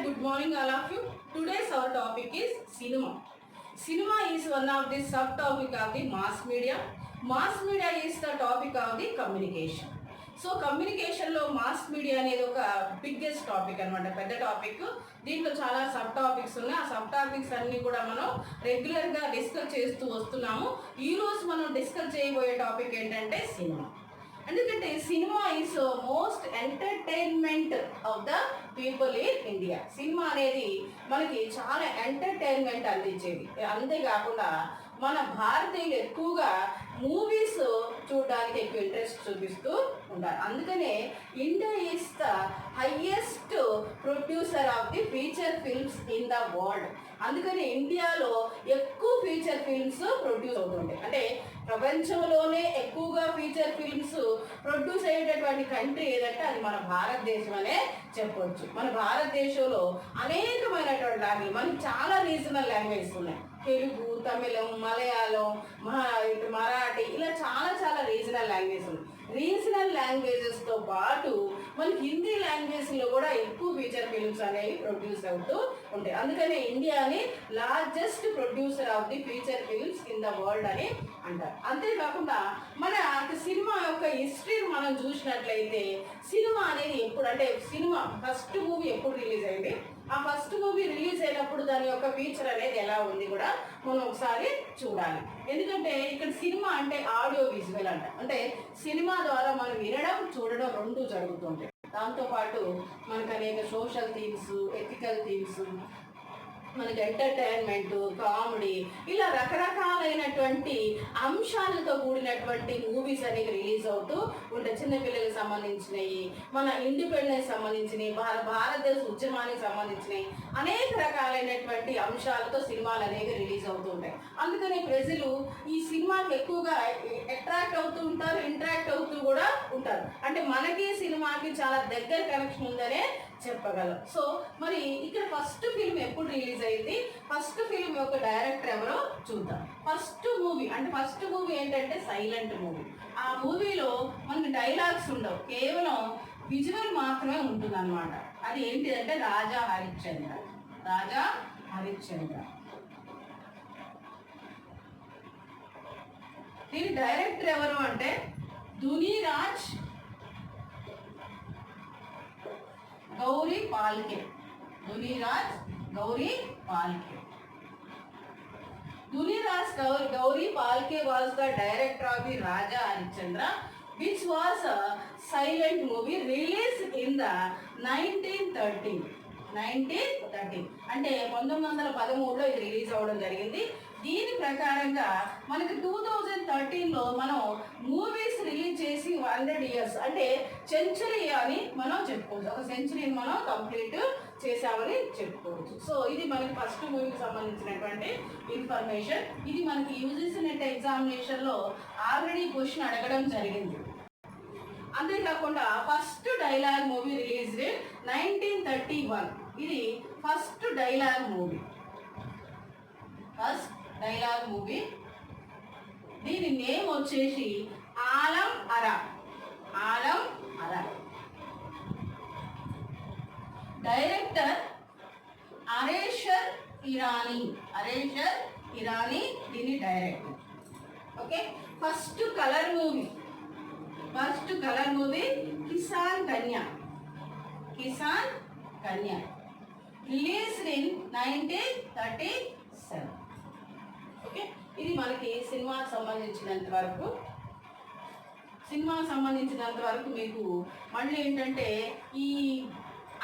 good morning all of you. Today's our topic is cinema. Cinema is one of the subtopic of the mass media. Mass media is the topic of the communication. So కమ్యూనికేషన్లో mass media అనేది ఒక biggest topic అనమాట, పెద్ద topic. దీంట్లో చాలా sub topics ఉన్నాయి. ఆ sub topics అన్నీ కూడా మనం రెగ్యులర్గా డిస్కస్ చేస్తూ వస్తున్నాము. ఈరోజు మనం డిస్కస్ చేయబోయే టాపిక్ ఏంటంటే సినిమా. ఎందుకంటే cinema is most entertainment of the people in India. Cinema అనేది మనకి చాలా ఎంటర్టైన్మెంట్ అందించేది. అంతేకాకుండా మన భారతీయులు ఎక్కువగా మూవీస్ చూడడానికి ఎక్కువ ఇంట్రెస్ట్ చూపిస్తూ ఉంటారు. అందుకనే India is the highest producer of the feature films in the world. అందుకని ఇండియాలో ఎక్కువ ఫీచర్ ఫిల్మ్స్ ప్రొడ్యూస్ అవుతుంటాయి. అంటే ప్రపంచంలోనే ఎక్కువగా ఫీచర్ ఫిల్మ్స్ ప్రొడ్యూస్ అయ్యేటటువంటి కంట్రీ ఏదంటే అది మన భారతదేశం అనే చెప్పవచ్చు. మన భారతదేశంలో అనేకమైనటువంటి లాంగ్వేజ్, మనకి చాలా రీజనల్ లాంగ్వేజెస్ ఉన్నాయి. తెలుగు, తమిళం, మలయాళం, మరాఠీ, ఇలా చాలా రీజనల్ లాంగ్వేజెస్ ఉన్నాయి. రీజనల్ లాంగ్వేజెస్తో పాటు మనకి హిందీ లాంగ్వేజ్లో కూడా ఎక్కువ ఫీచర్ ఫిల్మ్స్ అనేవి ప్రొడ్యూస్ అవుతూ ఉంటాయి. అందుకనే ఇండియాని largest producer of the feature films in the world అని అంటారు. అంతేకాకుండా మన సినిమా యొక్క హిస్టరీని మనం చూసినట్లయితే సినిమా అనేది ఎప్పుడు అంటే సినిమా ఫస్ట్ మూవీ ఎప్పుడు రిలీజ్ అయింది, ఆ ఫస్ట్ మూవీ రిలీజ్ అయినప్పుడు దాని యొక్క ఫీచర్ అనేది ఎలా ఉంది కూడా మనం ఒకసారి చూడాలి. ఎందుకంటే ఇక్కడ సినిమా అంటే ఆడియో విజువల్ అంట, అంటే సినిమా ద్వారా మనం వినడం చూడడం రెండు జరుగుతుంటాయి. దాంతోపాటు మనకు అనేక సోషల్ థీమ్స్, ఎథికల్ థీమ్స్, మనకి ఎంటర్టైన్మెంట్, కామెడీ, ఇలా రకరకాలైనటువంటి అంశాలతో కూడినటువంటి మూవీస్ అనేవి రిలీజ్ అవుతూ ఉంటాయి. చిన్నపిల్లలకు సంబంధించినవి, మన ఇండిపెండెన్స్ సంబంధించినవి, భారతదేశ ఉద్యమానికి సంబంధించినవి, అనేక రకాలైనటువంటి అంశాలతో సినిమాలు అనేవి రిలీజ్ అవుతూ ఉంటాయి. అందుకని ప్రజలు ఈ సినిమాకి ఎక్కువగా అట్రాక్ట్ అవుతూ ఉంటారు, ఇంటరాక్ట్ అవుతూ కూడా ఉంటారు. అంటే మనకి సినిమాకి చాలా దగ్గర కనెక్షన్ ఉందనే చెప్పగలం. సో మరి ఇక్కడ ఫస్ట్ ఫిల్మ్ ఎప్పుడు రిలీజ్ అయింది, ఫస్ట్ ఫిల్మ్ యొక్క డైరెక్టర్ ఎవరో చూద్దాం. ఫస్ట్ మూవీ ఏంటంటే సైలెంట్ మూవీ. ఆ మూవీలో మనకి డైలాగ్స్ ఉండవు, కేవలం విజువల్ మాత్రమే ఉంటుంది అనమాట. అది ఏంటిదంటే రాజా హరిశ్చంద్ర. దీని డైరెక్టర్ ఎవరు అంటే దునిరాజ్ Gauri Phalke. దునిరాజ్ Gauri Phalke was the director of the Raja Harishchandra, which was a silent movie released in the 1913. అంటే 1913లో ఇది రిలీజ్ అవ్వడం జరిగింది. దీని ప్రకారంగా మనకి 2013లో మనం మూవీస్ రిలీజ్ చేసి 100 years అంటే సెంచరీ అని మనం చెప్పుకోవచ్చు. ఒక సెంచరీని మనం కంప్లీట్ చేసామని చెప్పుకోవచ్చు. సో ఇది మనకి ఫస్ట్ మూవీకి సంబంధించినటువంటి ఇన్ఫర్మేషన్. ఇది మనకి యూజీసీ నెట్ ఎగ్జామినేషన్లో ఆల్రెడీ క్వశ్చన్ అడగడం జరిగింది. అంతేకాకుండా ఫస్ట్ డైలాగ్ మూవీ రిలీజ్ 1931. ఇది ఫస్ట్ డైలాగ్ మూవీ. దీని నేమ్ వచ్చేసి ఆలం అరా. డైరెక్టర్ అరేషర్ ఇరానీ దీని director. Okay. First colour movie Kisan Kanya released in 1937. Okay. ఇది మనకి సినిమాకి సంబంధించినంత వరకు మీకు మళ్ళీ ఏంటంటే ఈ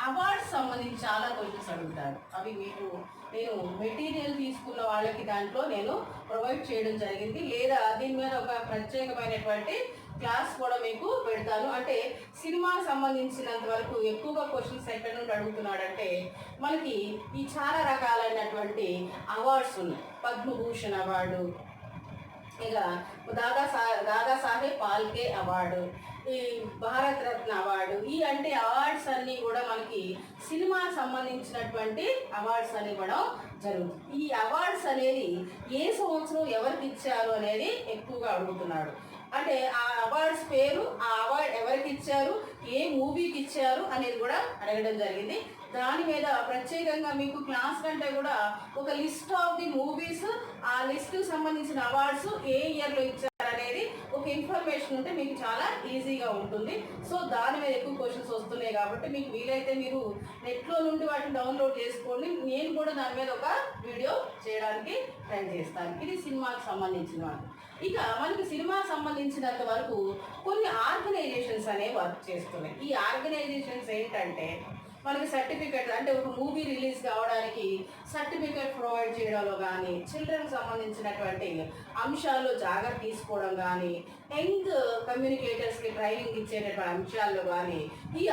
అవార్డ్స్ సంబంధించి చాలా క్వశ్చన్స్ అడుగుతారు. అవి మీకు నేను మెటీరియల్ తీసుకున్న వాళ్ళకి దాంట్లో నేను ప్రొవైడ్ చేయడం జరిగింది, లేదా దీని మీద ఒక ప్రత్యేకమైనటువంటి క్లాస్ కూడా మీకు పెడతాను. అంటే సినిమాకి సంబంధించినంత వరకు ఎక్కువగా క్వశ్చన్స్ ఎక్కడి నుండి అడుగుతున్నాడంటే మనకి ఈ చాలా రకాలైనటువంటి అవార్డ్స్ ఉన్నాయి. పద్మభూషణ్ అవార్డు, ఇక దాదాసాహెబ్ పాల్కే అవార్డు, ఈ భారత్ రత్న అవార్డు, ఈ అంటే అవార్డ్స్ అన్నీ కూడా మనకి సినిమా సంబంధించినటువంటి అవార్డ్స్ అని కూడా జరుగుతుంది. ఈ అవార్డ్స్ అనేది ఏ సంవత్సరం ఎవరికి ఇచ్చారు అనేది ఎక్కువగా అడుగుతున్నాడు. అంటే ఆ అవార్డ్స్ పేరు, ఆ అవార్డ్ ఎవరికి ఇచ్చారు, ఏ మూవీకి ఇచ్చారు అనేది కూడా అడగడం జరిగింది. దాని మీద ప్రత్యేకంగా మీకు క్లాస్ కంటే కూడా ఒక లిస్ట్ ఆఫ్ ది మూవీస్, ఆ లిస్టుకు సంబంధించిన అవార్డ్స్ ఏ ఇయర్లో ఇచ్చారనేది ఒక ఇన్ఫర్మేషన్ ఉంటే మీకు చాలా ఈజీగా ఉంటుంది. సో దాని మీద ఎక్కువ క్వశ్చన్స్ వస్తున్నాయి కాబట్టి మీకు వీలైతే మీరు నెట్లో నుండి వాటిని డౌన్లోడ్ చేసుకోండి. నేను కూడా దాని మీద ఒక వీడియో చేయడానికి ట్రై చేస్తాను. ఇది సినిమాకి సంబంధించిన వాళ్ళు. ఇక మనకి సినిమాకి సంబంధించినంత వరకు కొన్ని ఆర్గనైజేషన్స్ అనేవి వర్క్ చేస్తున్నాయి. ఈ ఆర్గనైజేషన్స్ ఏంటంటే మనకి సర్టిఫికెట్, అంటే ఒక మూవీ రిలీజ్ కావడానికి సర్టిఫికెట్ ప్రొవైడ్ చేయడంలో కానీ, చిల్డ్రన్కి సంబంధించినటువంటి అంశాల్లో జాగ్రత్త తీసుకోవడం కానీ, యంగ్ కమ్యూనికేటర్స్కి ట్రైనింగ్ ఇచ్చేటటువంటి అంశాల్లో కానీ ఈ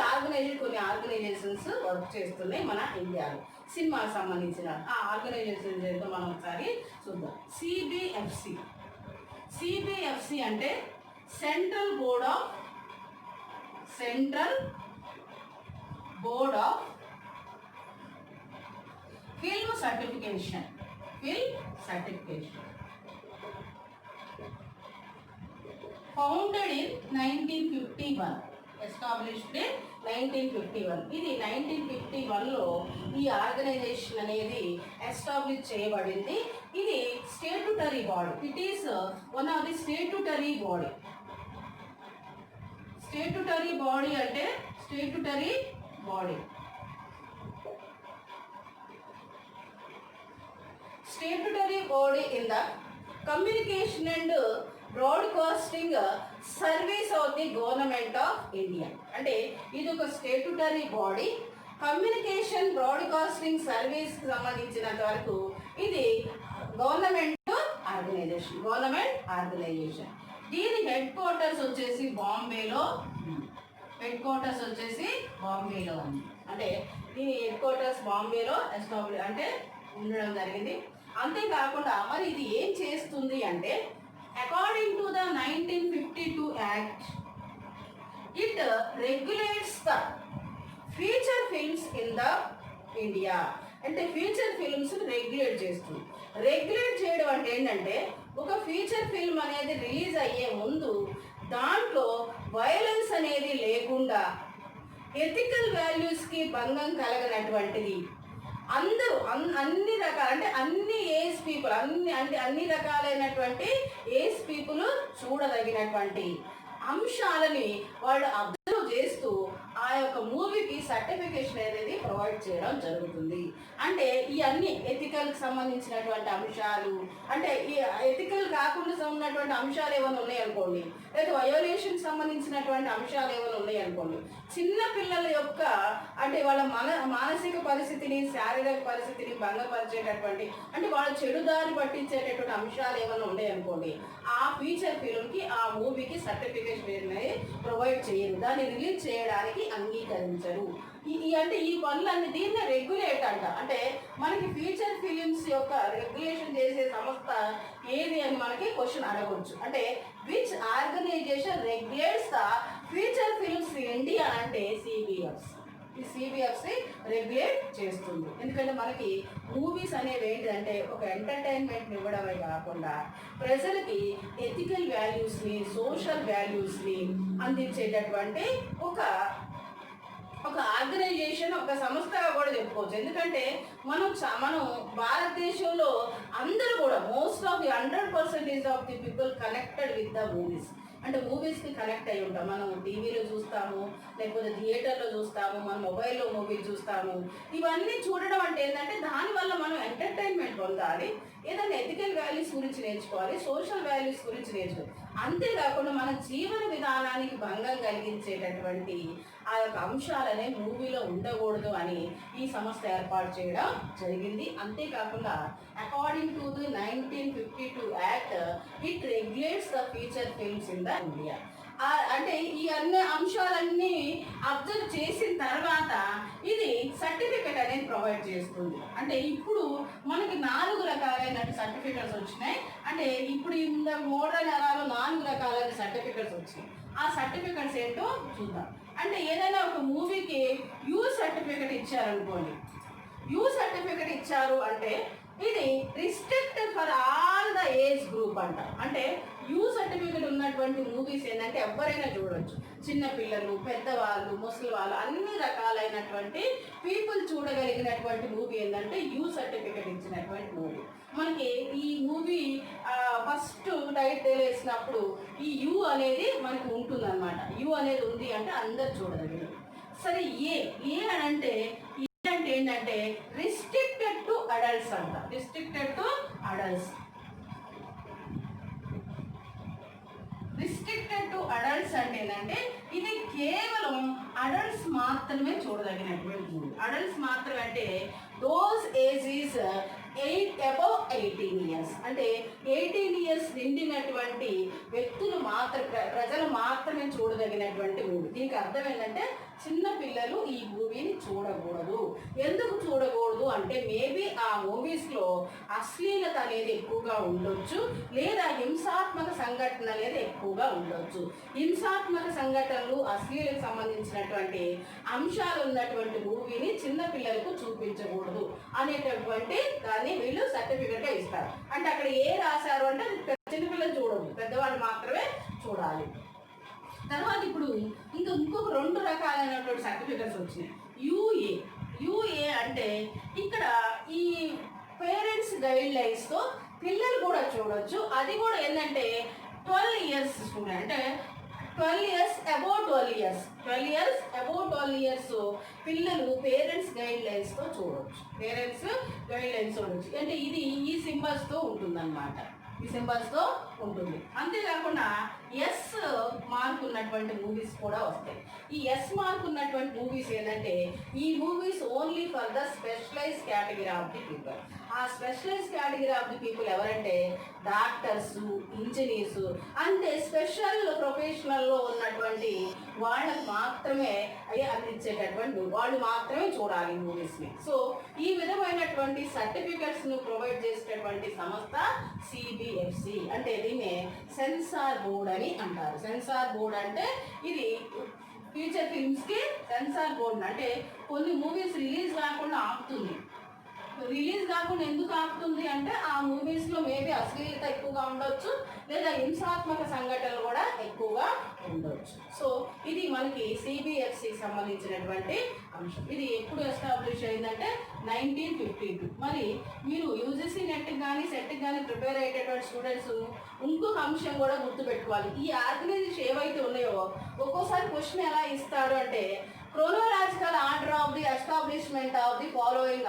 కొన్ని ఆర్గనైజేషన్స్ వర్క్ చేస్తున్నాయి మన ఇండియాలో. సినిమాకి సంబంధించిన ఆ ఆర్గనైజేషన్స్ ఏంటో మనం ఒకసారి చూద్దాం. సిబిఎఫ్సి అంటే central board of film certification. Founded in 1951, established in 1951. ఇది 1951లో ఈ ఆర్గనైజేషన్ అనేది ఎస్టాబ్లిష్ చేయబడింది. ఇది statutory body. It is one of the statutory body. Statutory body అంటే statutory body in the communication and broadcasting service of the government of India. అంటే ఇది ఒక స్టేట్యూటరీ బాడీ. కమ్యూనికేషన్ బ్రాడ్కాస్టింగ్ సర్వీస్ సంబంధించినంత వరకు ఇది గవర్నమెంట్ ఆర్గనైజేషన్. దీని హెడ్ క్వార్టర్స్ వచ్చేసి బాంబేలో ఉంది. అంటే దీని హెడ్ క్వార్టర్స్ బాంబేలో ఎస్టాబ్లిష్ అంటే ఉండడం జరిగింది. అంతేకాకుండా మరి ఇది ఏం చేస్తుంది అంటే, according to the 1952 act, it regulates the feature films in the India. అంటే ఫీచర్ ఫిల్మ్స్ రెగ్యులేట్ చేస్తుంది. రెగ్యులేట్ చేయడం అంటే ఏంటంటే, ఒక ఫీచర్ ఫిల్మ్ అనేది రిలీజ్ అయ్యే ముందు దాంట్లో వైలెన్స్ అనేది లేకుండా, ఎథికల్ వాల్యూస్కి భంగం కలగనటువంటిది, అందరూ అన్ని రకాల, అంటే అన్ని ఏజ్ పీపుల్, అన్ని రకాలైనటువంటి ఏజ్ పీపుల్ చూడదగినటువంటి అంశాలని వాళ్ళు అబ్జర్వ్ చేస్తూ ఆ యొక్క మూవీకి సర్టిఫికేషన్ అనేది ప్రొవైడ్ చేయడం జరుగుతుంది. అంటే ఈ అన్ని ఎథికల్కి సంబంధించినటువంటి అంశాలు, అంటే ఈ ఎథికల్ కాకుండా ఉన్నటువంటి అంశాలు ఏమైనా ఉన్నాయనుకోండి, లేదా వయోలేషన్కి సంబంధించినటువంటి అంశాలు ఏమైనా ఉన్నాయనుకోండి, చిన్న పిల్లల యొక్క అంటే వాళ్ళ మానసిక పరిస్థితిని, శారీరక పరిస్థితిని భంగపరిచేటటువంటి, అంటే వాళ్ళ చెడుదారి పట్టించేటటువంటి అంశాలు ఏమైనా ఉన్నాయనుకోండి, ఆ ఫీచర్ ఫిల్మ్కి, ఆ మూవీకి సర్టిఫికేషన్ అనేది ప్రొవైడ్ చేయరు, దాన్ని రిలీజ్ చేయడానికి అంగీకరించరు. అంటే ఈ పనులన్నీ దీన్ని రెగ్యులేట్ అంట. అంటే మనకి ఫీచర్ ఫిలిమ్స్ యొక్క రెగ్యులేషన్ చేసే సంస్థ ఏది అని మనకి క్వశ్చన్ అడగవచ్చు. అంటే which organization regulates the feature films India అంటే సిబిఎఫ్సి. ఈ సిబిఎఫ్సి రెగ్యులేట్ చేస్తుంది. ఎందుకంటే మనకి మూవీస్ అనేవి ఏంటంటే ఒక ఎంటర్టైన్మెంట్ ఇవ్వడమే కాకుండా ప్రజలకి ఎథికల్ వాల్యూస్ని, సోషల్ వాల్యూస్ని అందించేటటువంటి ఒక ఆర్గనైజేషన్, ఒక సంస్థగా కూడా చెప్పుకోవచ్చు. ఎందుకంటే మనం భారతదేశంలో అందరూ కూడా most of the 100% of the people connected with the movies. అంటే మూవీస్కి కనెక్ట్ అయి ఉంటాం. మనం టీవీలో చూస్తాము, లేకపోతే థియేటర్లో చూస్తాము, మన మొబైల్లో మూవీలు చూస్తాము. ఇవన్నీ చూడడం అంటే ఏంటంటే దానివల్ల మనం ఎంటర్టైన్మెంట్ పొందాలి, ఏదైనా ఎథికల్ వాల్యూస్ గురించి నేర్చుకోవాలి, సోషల్ వాల్యూస్ గురించి నేర్చుకోవాలి. అంతేకాకుండా మన జీవన విధానానికి భంగం కలిగించేటటువంటి ఆ యొక్క అంశాలనే మూవీలో ఉండకూడదు అని ఈ సంస్థ ఏర్పాటు చేయడం జరిగింది. అంతేకాకుండా according to the 1952 act, it regulates the feature films in the India. అంటే ఈ అన్ని అంశాలన్నీ అబ్జర్వ్ చేసిన తర్వాత ఇది సర్టిఫికెట్ అనేది ప్రొవైడ్ చేస్తుంది. అంటే ఇప్పుడు మనకి 4 రకాలైన సర్టిఫికెట్స్ వచ్చినాయి. అంటే ఇప్పుడు ఇంత మోడర్న్ ఎరాలో 4 రకాలైన సర్టిఫికెట్స్ వచ్చినాయి. ఆ సర్టిఫికెట్స్ ఏంటో చూద్దాం. అంటే ఏదైనా ఒక మూవీకి యూ సర్టిఫికెట్ ఇచ్చారనుకోండి, యూ సర్టిఫికెట్ ఇచ్చారు అంటే ఇది restricted for all the age group అంట. అంటే యూ సర్టిఫికెట్ ఉన్నటువంటి మూవీస్ ఏంటంటే ఎవరైనా చూడవచ్చు. చిన్నపిల్లలు, పెద్దవాళ్ళు, ముసలి వాళ్ళు అన్ని రకాలైనటువంటి పీపుల్ చూడగలిగినటువంటి మూవీ ఏంటంటే యూ సర్టిఫికెట్ ఇచ్చినటువంటి మూవీ. మనకి ఈ మూవీ ఫస్ట్ టైటిల్ వేసినప్పుడు ఈ యూ అనేది మనకి ఉంటుందన్నమాట. యూ అనేది ఉంది అంటే అందరు చూడగలిగారు. సరే ఏ అని అంటే ఏంటంటే రిస్ట్రిక్టెడ్ టు అడల్ట్స్ అంట. Restricted to adults. Restricted to adults అంటే ఏంటంటే ఇది కేవలం అడల్ట్స్ మాత్రమే చూడదగినటువంటి మూవీ. అడల్ట్స్ మాత్రమే అంటే దోస్ ఏజెస్ 18 ఇయర్స్ అంటే 18 ఇయర్స్ నిండినటువంటి వ్యక్తులు ప్రజలు మాత్రమే చూడదగినటువంటి మూవీ. దీనికి అర్థం ఏంటంటే చిన్న పిల్లలు ఈ మూవీని చూడకూడదు. ఎందుకు చూడకూడదు అంటే మేబీ ఆ మూవీస్లో అశ్లీలత అనేది ఎక్కువగా ఉండొచ్చు, లేదా హింసాత్మక సంఘటన అనేది ఎక్కువగా ఉండొచ్చు. హింసాత్మక సంఘటనలు, అశ్లీలకు సంబంధించినటువంటి అంశాలు ఉన్నటువంటి మూవీని చిన్న పిల్లలకు చూపించకూడదు అనేటటువంటి దాన్ని వీళ్ళు సర్టిఫికెట్గా ఇస్తారు. అంటే అక్కడ రాశారు అంటే చిన్నపిల్లలు చూడదు, పెద్దవాళ్ళు మాత్రమే చూడాలి. తర్వాత ఇప్పుడు ఇంకొక 2 రకాలైనటువంటి సర్టిఫికెట్స్ వచ్చినాయి. యూఏ అంటే ఇక్కడ ఈ పేరెంట్స్ గైడ్ లైన్స్తో పిల్లలు కూడా చూడొచ్చు. అది కూడా ఏంటంటే 12 ఇయర్స్ స్టూడెంట్ అంటే 12 ఇయర్స్ అబౌవ్ 12 ఇయర్స్ పిల్లలు పేరెంట్స్ గైడ్ లైన్స్తో చూడవచ్చు. అంటే ఇది ఈ సింబల్స్తో ఉంటుందన్నమాట. ఉంటుంది. అంతేకాకుండా ఎస్ మార్క్ ఉన్నటువంటి మూవీస్ కూడా వస్తాయి. ఈ ఎస్ మార్క్ ఉన్నటువంటి మూవీస్ ఏంటంటే ఈ movies only for the specialize category of the people. ఆ specialize category of the people ఎవరంటే డాక్టర్స్, ఇంజనీర్స్ అంటే స్పెషల్ ప్రొఫెషనల్లో ఉన్నటువంటి వాళ్ళకు మాత్రమే అందించేటటువంటి వాళ్ళు మాత్రమే చూడాలి మూవీస్ని. సో ఈ విధమైనటువంటి సర్టిఫికెట్స్ను ప్రొవైడ్ చేసేటటువంటి సంస్థ సిబిఎఫ్సి. అంటే దీన్ని సెన్సార్ బోర్డ్ అని అంటారు. సెన్సార్ బోర్డ్ అంటే ఇది ఫీచర్ ఫిల్మ్స్కి సెన్సార్ బోర్డ్ అంటే కొన్ని మూవీస్ రిలీజ్ కాకుండా ఆపుతుంది. ఎందుకు ఆపుతుంది అంటే ఆ మూవీస్లో మేబీ అశ్లీలత ఎక్కువగా ఉండొచ్చు, లేదా హింసాత్మక సంఘటనలు కూడా ఎక్కువగా ఉండొచ్చు. సో ఇది మనకి సిబిఎఫ్సికి సంబంధించినటువంటి అంశం. ఇది ఎప్పుడు ఎస్టాబ్లిష్ అయిందంటే 1952. మరి మీరు యూజీసీ నెట్కి కానీ సెట్కి కానీ ప్రిపేర్ అయ్యేటటువంటి స్టూడెంట్స్ ఇంకొక అంశం కూడా గుర్తుపెట్టుకోవాలి. ఈ ఆర్గనైజేషన్ ఏవైతే ఉన్నాయో ఒక్కోసారి క్వశ్చన్ ఎలా ఇస్తాడు అంటే chronological order of the establishment of the following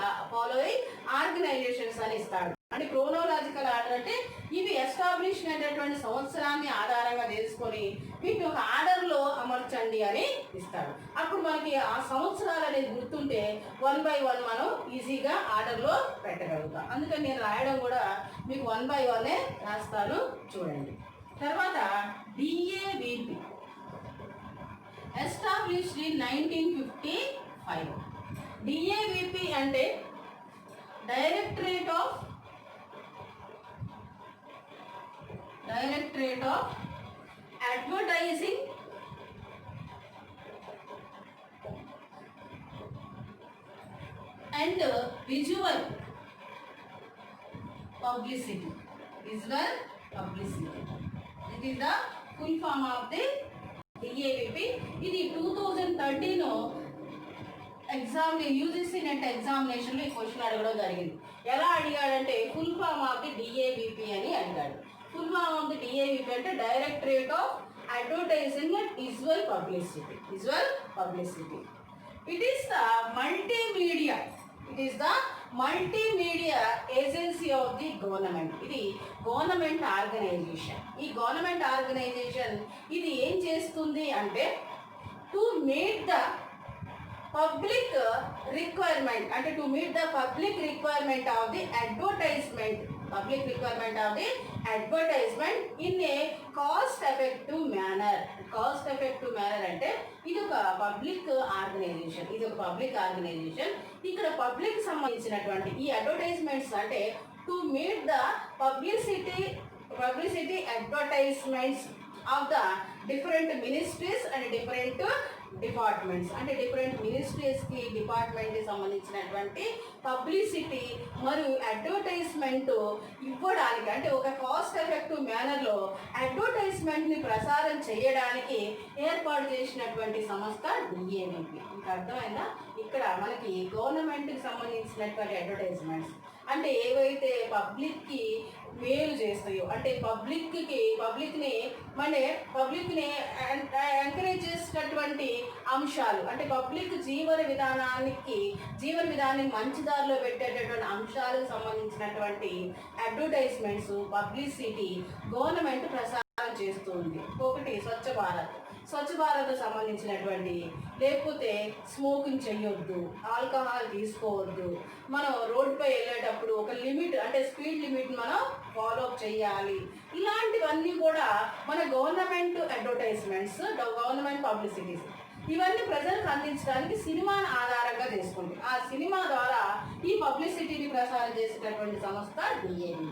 organizations అని ఇస్తాడు. అంటే క్రోనోలాజికల్ ఆర్డర్ అంటే ఇవి ఎస్టాబ్లిష్ అయినటువంటి సంవత్సరాన్ని ఆధారంగా చేసుకొని వీటిని ఒక ఆర్డర్లో అమర్చండి అని ఇస్తాడు. అప్పుడు మనకి ఆ సంవత్సరాలు అనేది గుర్తుంటే 1 by 1 మనం ఈజీగా ఆర్డర్లో పెట్టగలుగుతాం. అందుకని నేను రాయడం కూడా మీకు 1 by 1 రాస్తాను చూడండి. తర్వాత డిఏవిపి established in 1955. DAVP అంటే Directorate of Advertising and Visual Publicity. It is the full form of the DAVP. ఇది 2013 యూజీసీ నెట్ ఎగ్జామినేషన్లో ఈ క్వశ్చన్ అడగడం జరిగింది. ఎలా అడిగాడంటే full form of the DAVP అని అడిగాడు. Full form of the DAVP అంటే directorate of advertising and visual publicity. It is the multimedia agency of the government. ఇది గవర్నమెంట్ ఆర్గనైజేషన్. ఈ గవర్నమెంట్ ఆర్గనైజేషన్ ఇది ఏం చేస్తుంది అంటే to meet the public requirement of the advertisement in a cost effective manner అంటే ఇది ఒక public organisation. ఇక్కడ పబ్లిక్ సంబంధించినటువంటి ఈ అడ్వర్టైజ్మెంట్స్ అంటే to meet the publicity advertisements of the different ministries and different departments అంటే డిఫరెంట్ మినిస్ట్రీస్కి డిపార్ట్మెంట్కి సంబంధించినటువంటి పబ్లిసిటీ మరియు అడ్వర్టైజ్మెంట్ ఇవ్వడానికి అంటే ఒక కాస్ట్ ఎఫెక్టివ్ మేనర్లో అడ్వర్టైజ్మెంట్ని ప్రసారం చేయడానికి ఏర్పాటు చేసినటువంటి సంస్థ డిఏవిపి. ఇంకా అర్థమైందా? ఇక్కడ మనకి గవర్నమెంట్కి సంబంధించినటువంటి అడ్వర్టైజ్మెంట్స్ అంటే ఏవైతే పబ్లిక్కి మేలు చేస్తాయో అంటే పబ్లిక్ని ఎంకరేజ్ చేసినటువంటి అంశాలు అంటే పబ్లిక్ జీవన విధానాన్ని మంచి దారిలో పెట్టేటటువంటి అంశాలకు సంబంధించినటువంటి అడ్వర్టైజ్మెంట్స్ పబ్లిసిటీ గవర్నమెంట్ ప్రసారం చేస్తుంది. ఒకటి స్వచ్ఛ భారత్ సంబంధించినటువంటి, లేకపోతే స్మోకింగ్ చేయొద్దు, ఆల్కహాల్ తీసుకోవద్దు, మనం రోడ్డుపై వెళ్ళేటప్పుడు ఒక లిమిట్ అంటే స్పీడ్ లిమిట్ మనం ఫాలో అప్ చేయాలి. ఇలాంటివన్నీ కూడా మన గవర్నమెంట్ అడ్వర్టైజ్మెంట్స్, గవర్నమెంట్ పబ్లిసిటీస్ ఇవన్నీ ప్రజలకు అందించడానికి సినిమాను ఆధారంగా చేసుకుంది. ఆ సినిమా ద్వారా ఈ పబ్లిసిటీని ప్రసారం చేసేటటువంటి సంస్థ డిఏవి.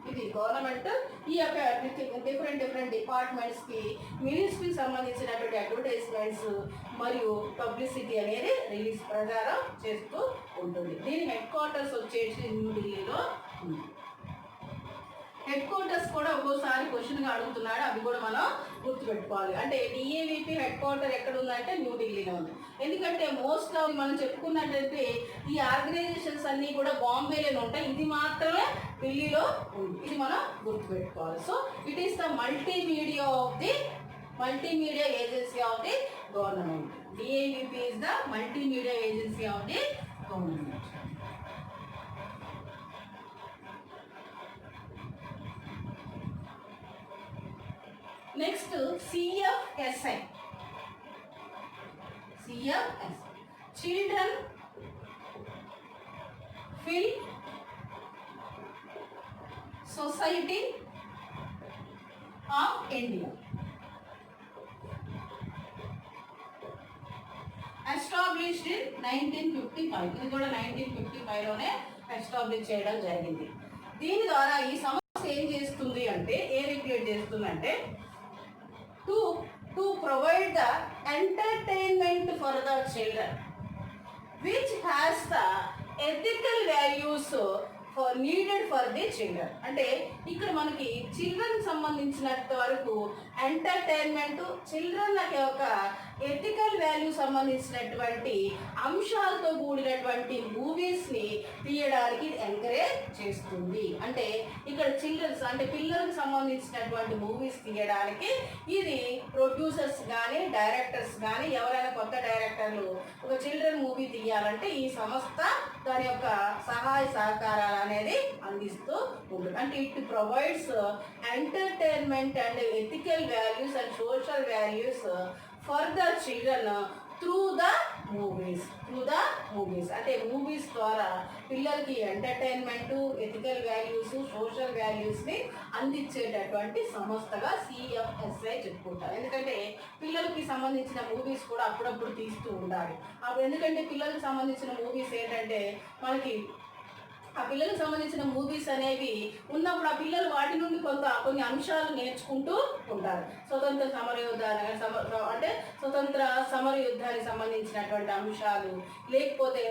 ఇది గవర్నమెంట్ ఈ యొక్క డిఫరెంట్ డిపార్ట్మెంట్స్కి మినిస్ట్రీకి సంబంధించినటువంటి అడ్వర్టైజ్మెంట్స్ మరియు పబ్లిసిటీ అనేది ప్రచారం చేస్తూ ఉంటుంది. దీని హెడ్ క్వార్టర్స్ వచ్చేసి న్యూఢిల్లీలో ఉంది. హెడ్ క్వార్టర్స్ కూడా ఒక్కోసారి క్వశ్చన్గా అడుగుతున్నాడు, అవి కూడా మనం గుర్తుపెట్టుకోవాలి. అంటే డిఏవిపి హెడ్ క్వార్టర్ ఎక్కడ ఉందంటే న్యూఢిల్లీలో ఉంది. ఎందుకంటే మోస్ట్ ఆఫ్ మనం చెప్పుకున్నట్టయితే ఈ ఆర్గనైజేషన్స్ అన్నీ కూడా బాంబేలోనే ఉంటాయి, ఇది మాత్రమే ఢిల్లీలో ఉంది. ఇది మనం గుర్తుపెట్టుకోవాలి. So it is the multimedia agency of the government. DAVP is the multimedia agency of the government. Next CFSI. Children film society of India. Established in 1955. ఇది కూడా 1955లోనే ఎస్టాబ్లిష్ చేయడం జరిగింది. దీని ద్వారా ఈ సంస్థ ఏం చేస్తుంది అంటే రెగ్యులేట్ చేస్తుందంటే to provide the entertainment for the children which has the ethical values needed for the children. అంటే ఇక్కడ మనకి చిల్డ్రన్ సంబంధించినంత వరకు ఎంటర్టైన్మెంట్, చిల్డ్రన్ యొక్క ఎథికల్ వాల్యూ సంబంధించినటువంటి అంశాలతో కూడినటువంటి మూవీస్ని తీయడానికి ఎంకరేజ్ చేస్తుంది. అంటే ఇక్కడ చిల్డ్రన్స్ అంటే పిల్లలకు సంబంధించినటువంటి మూవీస్ తీయడానికి ఇది ప్రొడ్యూసర్స్ కానీ డైరెక్టర్స్ కానీ ఎవరైనా కొత్త డైరెక్టర్లు ఒక చిల్డ్రన్ మూవీ తీయాలంటే ఈ సంస్థ దాని యొక్క సహాయ సహకారాలు అనేది అందిస్తూ ఉంటుంది. అంటే it provides entertainment and ethical values and social values for the children through the movies. అంటే మూవీస్ ద్వారా పిల్లలకి ఎంటర్టైన్మెంట్, ఎథికల్ వాల్యూస్, సోషల్ వాల్యూస్ని అందించేటటువంటి సంస్థగా CFSI చెప్పుకుంటారు. ఎందుకంటే పిల్లలకి సంబంధించిన మూవీస్ కూడా అప్పుడప్పుడు తీస్తూ ఉండాలి. అప్పుడు ఎందుకంటే పిల్లలకు సంబంధించిన మూవీస్ ఏంటంటే మనకి ఆ పిల్లలకు సంబంధించిన మూవీస్ అనేవి ఉన్నప్పుడు ఆ పిల్లలు వాటి నుండి కొన్ని అంశాలు నేర్చుకుంటూ ఉంటారు. స్వతంత్ర సమర యుద్ధానికి సంబంధించినటువంటి అంశాలు, లేకపోతే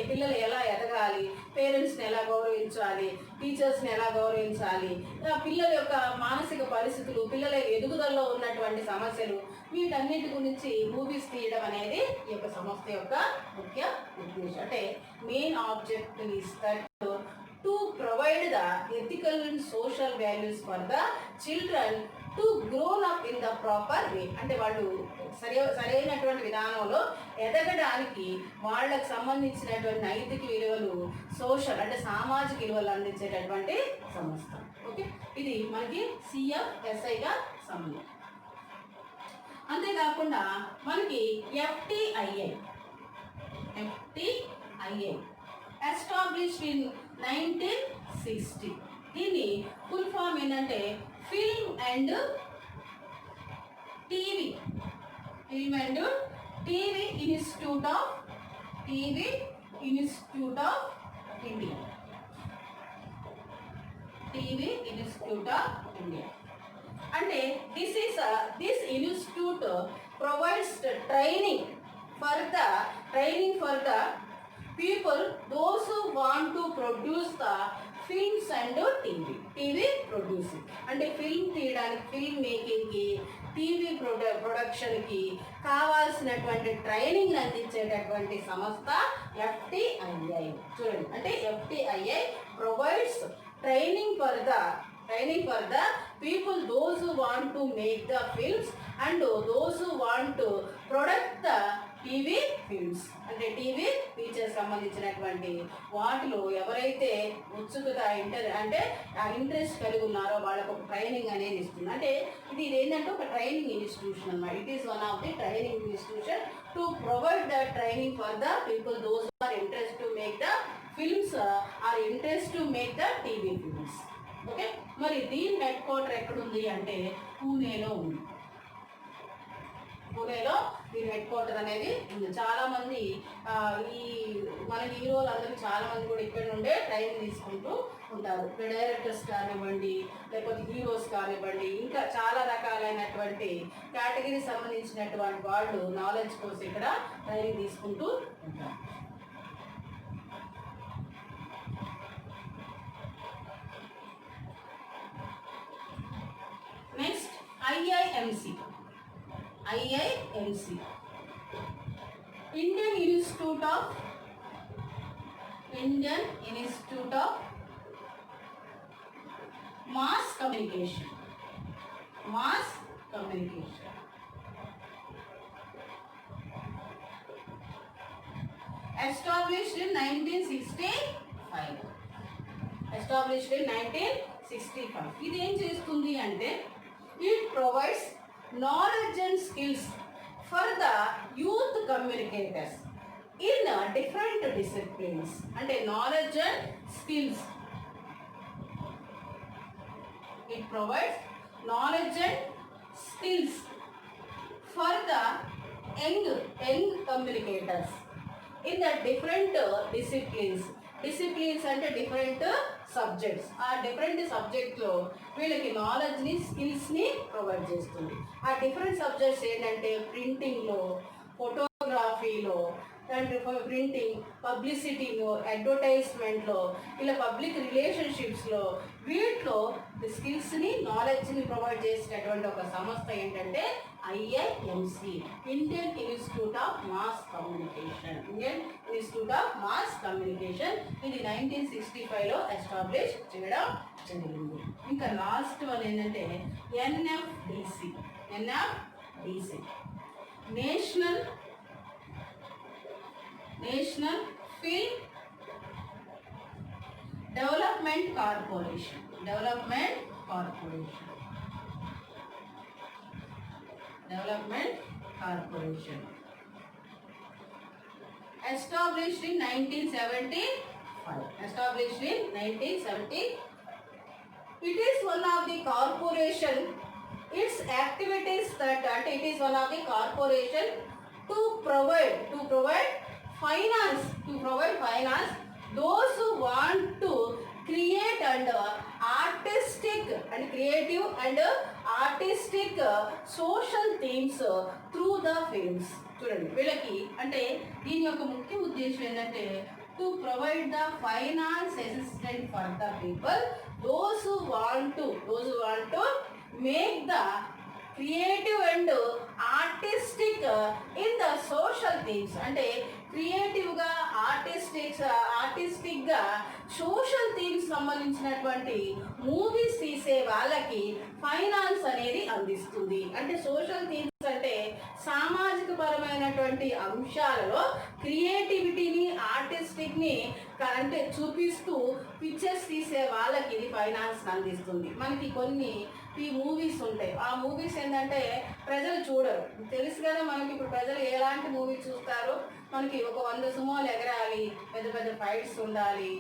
పిల్లలు ఎలా ఎదగాలి, పేరెంట్స్ని ఎలా గౌరవించాలి, టీచర్స్ని ఎలా గౌరవించాలి, పిల్లల యొక్క మానసిక పరిస్థితులు, పిల్లల ఎదుగుదలలో ఉన్నటువంటి సమస్యలు, వీటన్నిటి గురించి మూవీస్ తీయడం అనేది ఈ యొక్క సంస్థ యొక్క ముఖ్య ఉద్దేశం. అంటే main objective is that to provide the ethical and social values for the children to grown up in the proper way. అంటే వాళ్ళు సరైనటువంటి విధానంలో ఎదగడానికి వాళ్ళకు సంబంధించినటువంటి నైతిక విలువలు, సోషల్ అంటే సామాజిక విలువలు అందించేటటువంటి సంస్థ. ఓకే, ఇది మనకి CFSIగా సంబంధం. అంతేకాకుండా మనకి FTII ఎస్టాబ్లిష్డ్ ఇన్ 1960. దీని ఫుల్ ఫామ్ ఏంటంటే film and TV institute of India. అంటే this institute provides the training for the people, those who want to produce the films and TV producing. అంటే ఫిల్మ్ తీయడానికి, ఫిల్మ్ మేకింగ్కి, టీవీ ప్రొడక్షన్కి కావాల్సినటువంటి training అందించేటటువంటి సంస్థ FTII. చూడండి, అంటే FTII provides training for the people, those who want to make the films and those who want to product the TV films. అంటే TV features సంబంధించినటువంటి వాటిలో ఎవరైతే ఉత్సుకత ఇంట్రెస్ట్ కలిగి ఉన్నారో వాళ్ళకు ఒక ట్రైనింగ్ అనేది ఇస్తుంది. అంటే ఇది ఏంటంటే ఒక ట్రైనింగ్ ఇన్స్టిట్యూషన్ అన్నమాట. It is one of the training institution to provide the training for the people those are interest to make the films are interest to make the TV films. Okay, మరి దీని head quarter ఎక్కడుంది అంటే పూణేలో ఉంది. పూణేలో దీని head quarter అనేది ఉంది. చాలామంది ఈ మన హీరోలు అందరూ చాలామంది కూడా ఇక్కడ నుండే ట్రైనింగ్ తీసుకుంటూ ఉంటారు. డైరెక్టర్స్ కానివ్వండి, లేకపోతే హీరోస్ కానివ్వండి, ఇంకా చాలా రకాలైనటువంటి కేటగిరీ సంబంధించినటువంటి వాళ్ళు నాలెడ్జ్ కోసం ఇక్కడ ట్రైనింగ్ తీసుకుంటూ ఉంటారు. Next IIMC. Indian Institute of Mass Communication. Established in 1965. ఇది ఏం చేస్తుంది అంటే it provides knowledge and skills for the youth communicators in different disciplines. అంటే knowledge and skills, it provides knowledge and skills for the young communicators in the different disciplines. అంటే different subjects. ఆ different సబ్జెక్ట్లో వీళ్ళకి నాలెడ్జ్ని, స్కిల్స్ని provide చేస్తుంది. ఆ different subjects ఏంటంటే ప్రింటింగ్లో, ఫోటోగ్రఫీలో, అండ్ ప్రింటింగ్, పబ్లిసిటీలో, అడ్వర్టైజ్మెంట్లో, ఇలా పబ్లిక్ రిలేషన్షిప్స్లో, వీటిలో స్కిల్స్ని, నాలెడ్జ్ని ప్రొవైడ్ చేసినటువంటి ఒక సంస్థ ఏంటంటే IIMC, Indian institute of mass communication. ఇది 1965లో ఎస్టాబ్లిష్ చేయడం జరిగింది. ఇంకా లాస్ట్ వన్ ఏంటంటే NFDC, national film development corporation. Established in 1970. It is one of the corporation. Its activities it is one of the corporation to provide finance. Those who want to create and creative and artistic social themes through the films. చూడండి, వీళ్ళకి అంటే దీని యొక్క ముఖ్య ఉద్దేశం ఏంటంటే to provide the finance assistant for the people those who want to make the creative and artistic in the social themes. అంటే క్రియేటివ్గా, ఆర్టిస్టిక్గా సోషల్ థీమ్స్ సంబంధించినటువంటి మూవీస్ తీసే వాళ్ళకి ఫైనాన్స్ అనేది అందిస్తుంది. అంటే సోషల్ థీమ్స్ అంటే సామాజిక పరమైనటువంటి అంశాలలో క్రియేటివిటీని, ఆర్టిస్టిక్ని అంటే చూపిస్తూ పిక్చర్స్ తీసే వాళ్ళకి ఇది ఫైనాన్స్ అందిస్తుంది. మనకి కొన్ని మూవీస్ ఉంటాయి. ఆ మూవీస్ ఏంటంటే ప్రజలు చూడరు, తెలుసు కదా మనకి. ఇప్పుడు ప్రజలు ఎలాంటి మూవీ చూస్తారు, మనకి ఒక 100 సుమోలు ఎగరాలి, పెద్ద పెద్ద ఫైట్స్ ఉండాలి,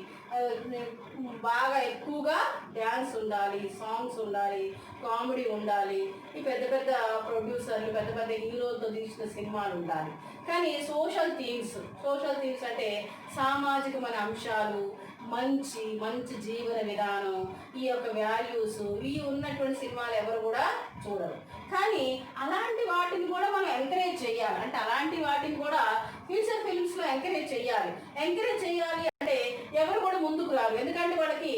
బాగా ఎక్కువగా డ్యాన్స్ ఉండాలి, సాంగ్స్ ఉండాలి, కామెడీ ఉండాలి, ఈ పెద్ద పెద్ద ప్రొడ్యూసర్లు, పెద్ద పెద్ద హీరోలతో తీసిన సినిమాలు ఉండాలి. కానీ సోషల్ థీమ్స్ అంటే సామాజికమైన అంశాలు, మంచి మంచి జీవన విధానం, ఈ యొక్క వాల్యూస్ ఇవి ఉన్నటువంటి సినిమాలు ఎవరు కూడా చూడరు. కానీ అలాంటి వాటిని కూడా మనం ఎంకరేజ్ చేయాలి. అంటే అలాంటి వాటిని కూడా ఫ్యూచర్ ఫిల్మ్స్లో ఎంకరేజ్ చేయాలి. ఎంకరేజ్ చేయాలి అంటే ఎవరు కూడా ముందుకు రారు. ఎందుకంటే వాళ్ళకి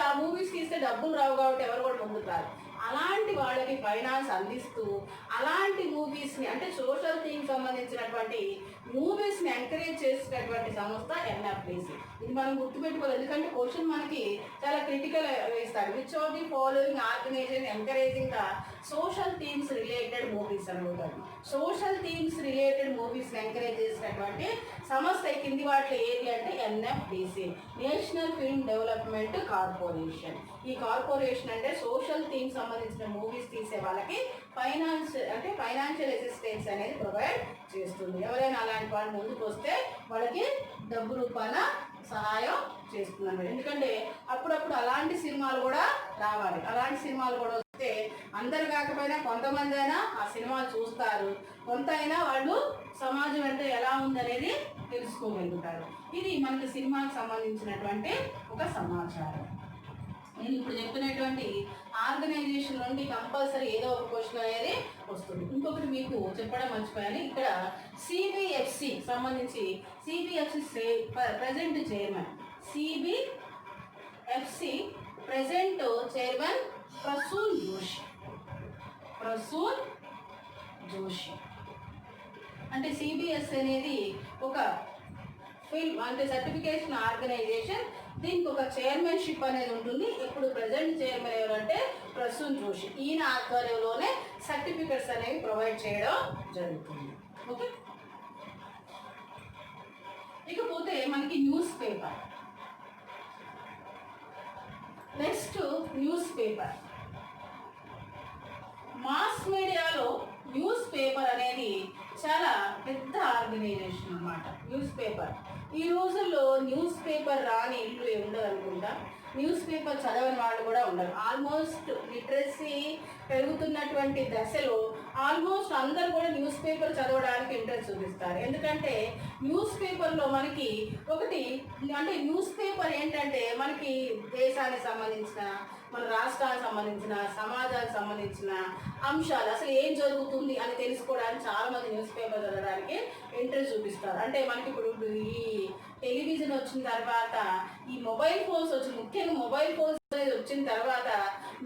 ఆ మూవీస్ తీస్తే డబ్బులు రావు కాబట్టి ఎవరు కూడా ముందుకు రారు. అలాంటి వాళ్ళకి ఫైనాన్స్ అందిస్తూ అలాంటి మూవీస్ని అంటే సోషల్ థీమ్కి సంబంధించినటువంటి మూవీస్ని ఎంకరేజ్ చేసేటటువంటి సంస్థ ఎన్ఎఫ్డిసి. ఇది మనం గుర్తుపెట్టుకోవాలి. ఎందుకంటే క్వశ్చన్ మనకి చాలా క్రిటికల్ వేస్తారు. Which of the following organization encouraging the social themes related movies అని అడుగుతారు. సోషల్ థీమ్స్ రిలేటెడ్ మూవీస్ని ఎంకరేజ్ చేసేటటువంటి సంస్థ కింది వాటిలో ఏది అంటే NFDC, national film development corporation. ఈ కార్పొరేషన్ అంటే సోషల్ థీమ్స్ సంబంధించిన మూవీస్ తీసే వాళ్ళకి ఫైనాన్షియల్ అసిస్టెన్స్ అనేది ప్రొవైడ్ చేస్తుంది. ఎవరైనా అలాంటి వాళ్ళు ముందుకు వస్తే వాళ్ళకి డబ్బు రూపాన సహాయం చేస్తుంది. ఎందుకంటే అప్పుడప్పుడు అలాంటి సినిమాలు కూడా రావాలి. అలాంటి సినిమాలు కూడా వస్తే అందరు కాకపోయినా కొంతమంది అయినా ఆ సినిమాలు చూస్తారు. కొంత అయినా వాళ్ళు సమాజం అంటే ఎలా ఉందనేది తెలుసుకోగలుగుతారు. ఇది మనకి సినిమాకి సంబంధించినటువంటి ఒక సమాచారం. నేను ఇప్పుడు చెప్పినటువంటి ఆర్గనైజేషన్ నుండి కంపల్సరీ ఏదో ఒక క్వశ్చన్ అనేది వస్తుంది. ఇంకొకటి మీకు చెప్పడం మర్చిపోయాను. ఇక్కడ సిబిఎఫ్సి సంబంధించి CBFC present chairman, CBFC present chairman Prasoon Joshi. అంటే సిబిఎస్ అనేది ఒక ఫిల్మ్ అంటే సర్టిఫికేషన్ ఆర్గనైజేషన్. దీనికి ఒక చైర్మన్షిప్ అనేది ఉంటుంది. ఇప్పుడు ప్రజెంట్ చైర్మన్ ఎవరంటే ప్రసూన్ జోషి. ఈయన ఆధ్వర్యంలోనే సర్టిఫికెట్స్ అనేవి ప్రొవైడ్ చేయడం జరుగుతుంది. ఓకే, ఇకపోతే మనకి news paper. Next news paper. Mass మీడియాలో న్యూస్ పేపర్ అనేది చాలా పెద్ద ఆర్గనైజేషన్ అన్నమాట. న్యూస్ పేపర్ ఈ రోజుల్లో న్యూస్ పేపర్ రాని ఇల్లు ఉండదు అనుకుంటా. న్యూస్ పేపర్ చదవని వాళ్ళు కూడా ఉండరు. ఆల్మోస్ట్ లిటరసీ పెరుగుతున్నటువంటి దశలో ఆల్మోస్ట్ అందరూ కూడా న్యూస్ పేపర్ చదవడానికి ఇంట్రెస్ట్ చూపిస్తారు. ఎందుకంటే న్యూస్ పేపర్లో మనకి ఒకటి అంటే న్యూస్ పేపర్ ఏంటంటే మనకి దేశానికి సంబంధించిన, మన రాష్ట్రానికి సంబంధించిన, సమాజానికి సంబంధించిన అంశాలు అసలు ఏం జరుగుతుంది అని తెలుసుకోవడానికి చాలామంది న్యూస్ పేపర్ చదవడానికి ఇంట్రెస్ట్ చూపిస్తారు. అంటే మనకి ఇప్పుడు ఈ టెలివిజన్ వచ్చిన తర్వాత, ఈ మొబైల్ ఫోన్స్ వచ్చిన, ముఖ్యంగా మొబైల్ ఫోన్స్ వచ్చిన తర్వాత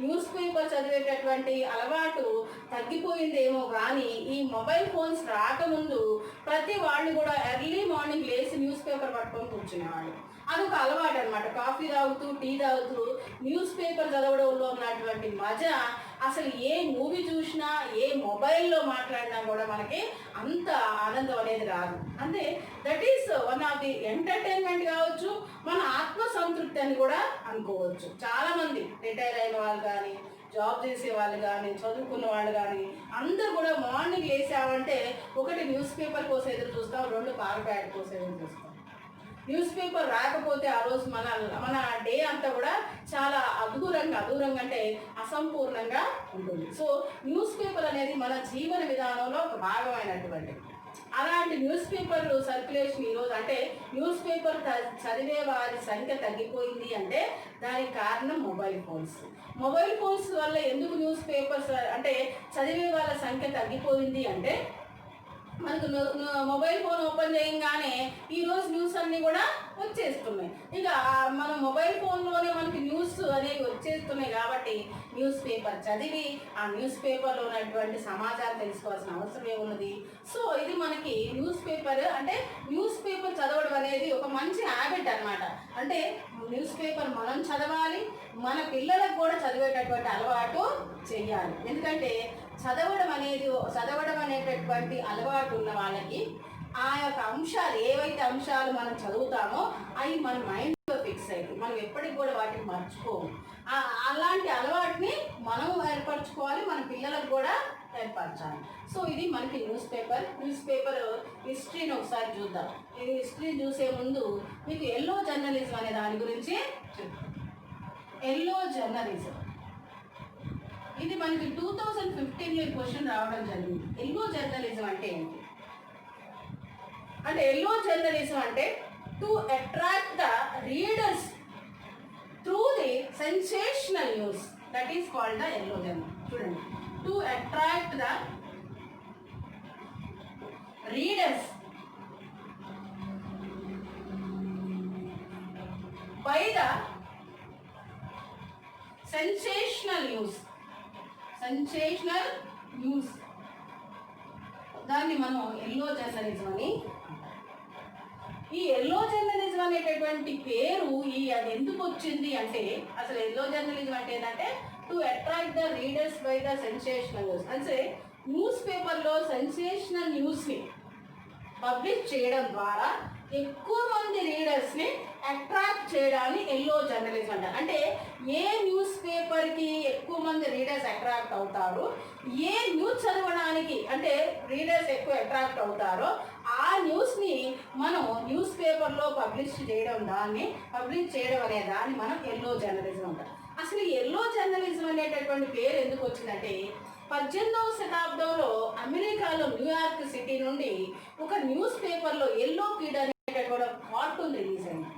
న్యూస్ పేపర్ చదివేటటువంటి అలవాటు తగ్గిపోయిందేమో. కానీ ఈ మొబైల్ ఫోన్స్ రాకముందు ప్రతి వాళ్ళు కూడా ఎర్లీ మార్నింగ్ లేచి న్యూస్ పేపర్ పట్టుకొని కూర్చునేవాళ్ళు. అదొక అలవాటు అనమాట. కాఫీ తాగుతూ, టీ తాగుతూ న్యూస్ పేపర్ చదవడంలో ఉన్నటువంటి మజా అసలు ఏ మూవీ చూసినా, ఏ మొబైల్లో మాట్లాడినా కూడా మనకి అంత ఆనందం అనేది రాదు. అంటే that is one of the entertainment కావచ్చు, మన ఆత్మ సంతృప్తి అని కూడా అనుకోవచ్చు. చాలామంది రిటైర్ అయిన వాళ్ళు కానీ, జాబ్ చేసే వాళ్ళు కానీ, చదువుకున్న వాళ్ళు కానీ అందరూ కూడా మార్నింగ్ లేసామంటే ఒకటి న్యూస్ పేపర్ కోసం ఎదురు చూస్తాం, రెండు పాల ప్యాకెట్ కోసం ఎదురు చూస్తాం. న్యూస్ పేపర్ రాకపోతే ఆ రోజు మన డే అంతా కూడా చాలా అదూరంగా అంటే అసంపూర్ణంగా ఉంటుంది. సో న్యూస్ పేపర్ అనేది మన జీవన విధానంలో ఒక భాగమైనటువంటి అలాంటి న్యూస్ పేపర్లు సర్క్యులేషన్ ఈరోజు అంటే న్యూస్ పేపర్ చదివే వారి సంఖ్య తగ్గిపోయింది అంటే దానికి కారణం మొబైల్ ఫోన్స్ వల్ల ఎందుకు న్యూస్ పేపర్స్ అంటే చదివే వాళ్ళ సంఖ్య తగ్గిపోయింది అంటే మనకు మొబైల్ ఫోన్ ఓపెన్ చేయగానే ఈరోజు న్యూస్ అన్నీ కూడా వచ్చేస్తున్నాయి. ఇక మన మొబైల్ ఫోన్లోనే మనకి న్యూస్ అనేవి వచ్చేస్తున్నాయి కాబట్టి న్యూస్ పేపర్ చదివి ఆ న్యూస్ పేపర్లో ఉన్నటువంటి సమాచారం తెలుసుకోవాల్సిన అవసరం ఏమున్నది. సో ఇది మనకి న్యూస్ పేపర్ అంటే న్యూస్ పేపర్ చదవడం అనేది ఒక మంచి హ్యాబిట్ అనమాట. అంటే న్యూస్ పేపర్ మనం చదవాలి, మన పిల్లలకు కూడా చదివేటటువంటి అలవాటు చెయ్యాలి. ఎందుకంటే చదవడం అనేటటువంటి అలవాటు ఉన్న వాళ్ళకి ఆ యొక్క అంశాలు ఏవైతే అంశాలు మనం చదువుతామో అవి మన మైండ్లో ఫిక్స్ అవుతాయి. మనం ఎప్పటికి కూడా వాటిని మర్చిపోము. అలాంటి అలవాటుని మనం ఏర్పరచుకోవాలి, మన పిల్లలకు కూడా ఏర్పరచాలి. సో ఇది మనకి న్యూస్ పేపర్ హిస్టరీని ఒకసారి చూద్దాం. ఇది హిస్టరీ చూసే ముందు మీకు ఎల్లో జర్నలిజం అనే దాని గురించి చెప్తాను. ఎల్లో జర్నలిజం ఇది మనకి 2015లో క్వశ్చన్ రావడం జరిగింది. ఎల్లో జర్నలిజం అంటే ఏంటి అంటే ఎల్లో జర్నలిజం అంటే to attract the reader that is called the yellow journal. చూడండి, to attract the readers by the sensational news దాన్ని మనం ఎల్లో జర్నలిజం అని. ఈ ఎల్లో జర్నలిజం అనేటటువంటి పేరు అది ఎందుకు వచ్చింది అంటే, అసలు ఎల్లో జర్నలిజం అంటే ఏంటంటే to attract the readers by the sensational news. అంటే న్యూస్ పేపర్లో సెన్సేషనల్ న్యూస్ని పబ్లిష్ చేయడం ద్వారా ఎక్కువ మంది రీడర్స్ని అట్రాక్ట్ చేయడాన్ని ఎల్లో జర్నలిజం అంటారు. అంటే ఏ న్యూస్ పేపర్కి ఎక్కువ మంది రీడర్స్ అట్రాక్ట్ అవుతారో, ఏ న్యూస్ చదవడానికి అంటే రీడర్స్ ఎక్కువ అట్రాక్ట్ అవుతారో ఆ న్యూస్ని మనం న్యూస్ పేపర్లో పబ్లిష్ చేయడం అనే దాన్ని మనం ఎల్లో జర్నలిజం అంటారు. అసలు ఎల్లో జర్నలిజం అనేటటువంటి పేరు ఎందుకు వచ్చిందంటే, 18వ శతాబ్దంలో అమెరికాలో న్యూయార్క్ సిటీ నుండి ఒక న్యూస్ పేపర్లో ఎల్లో కిడ్ అనేటటువంటి కార్టూన్ రిలీజ్ అయింది.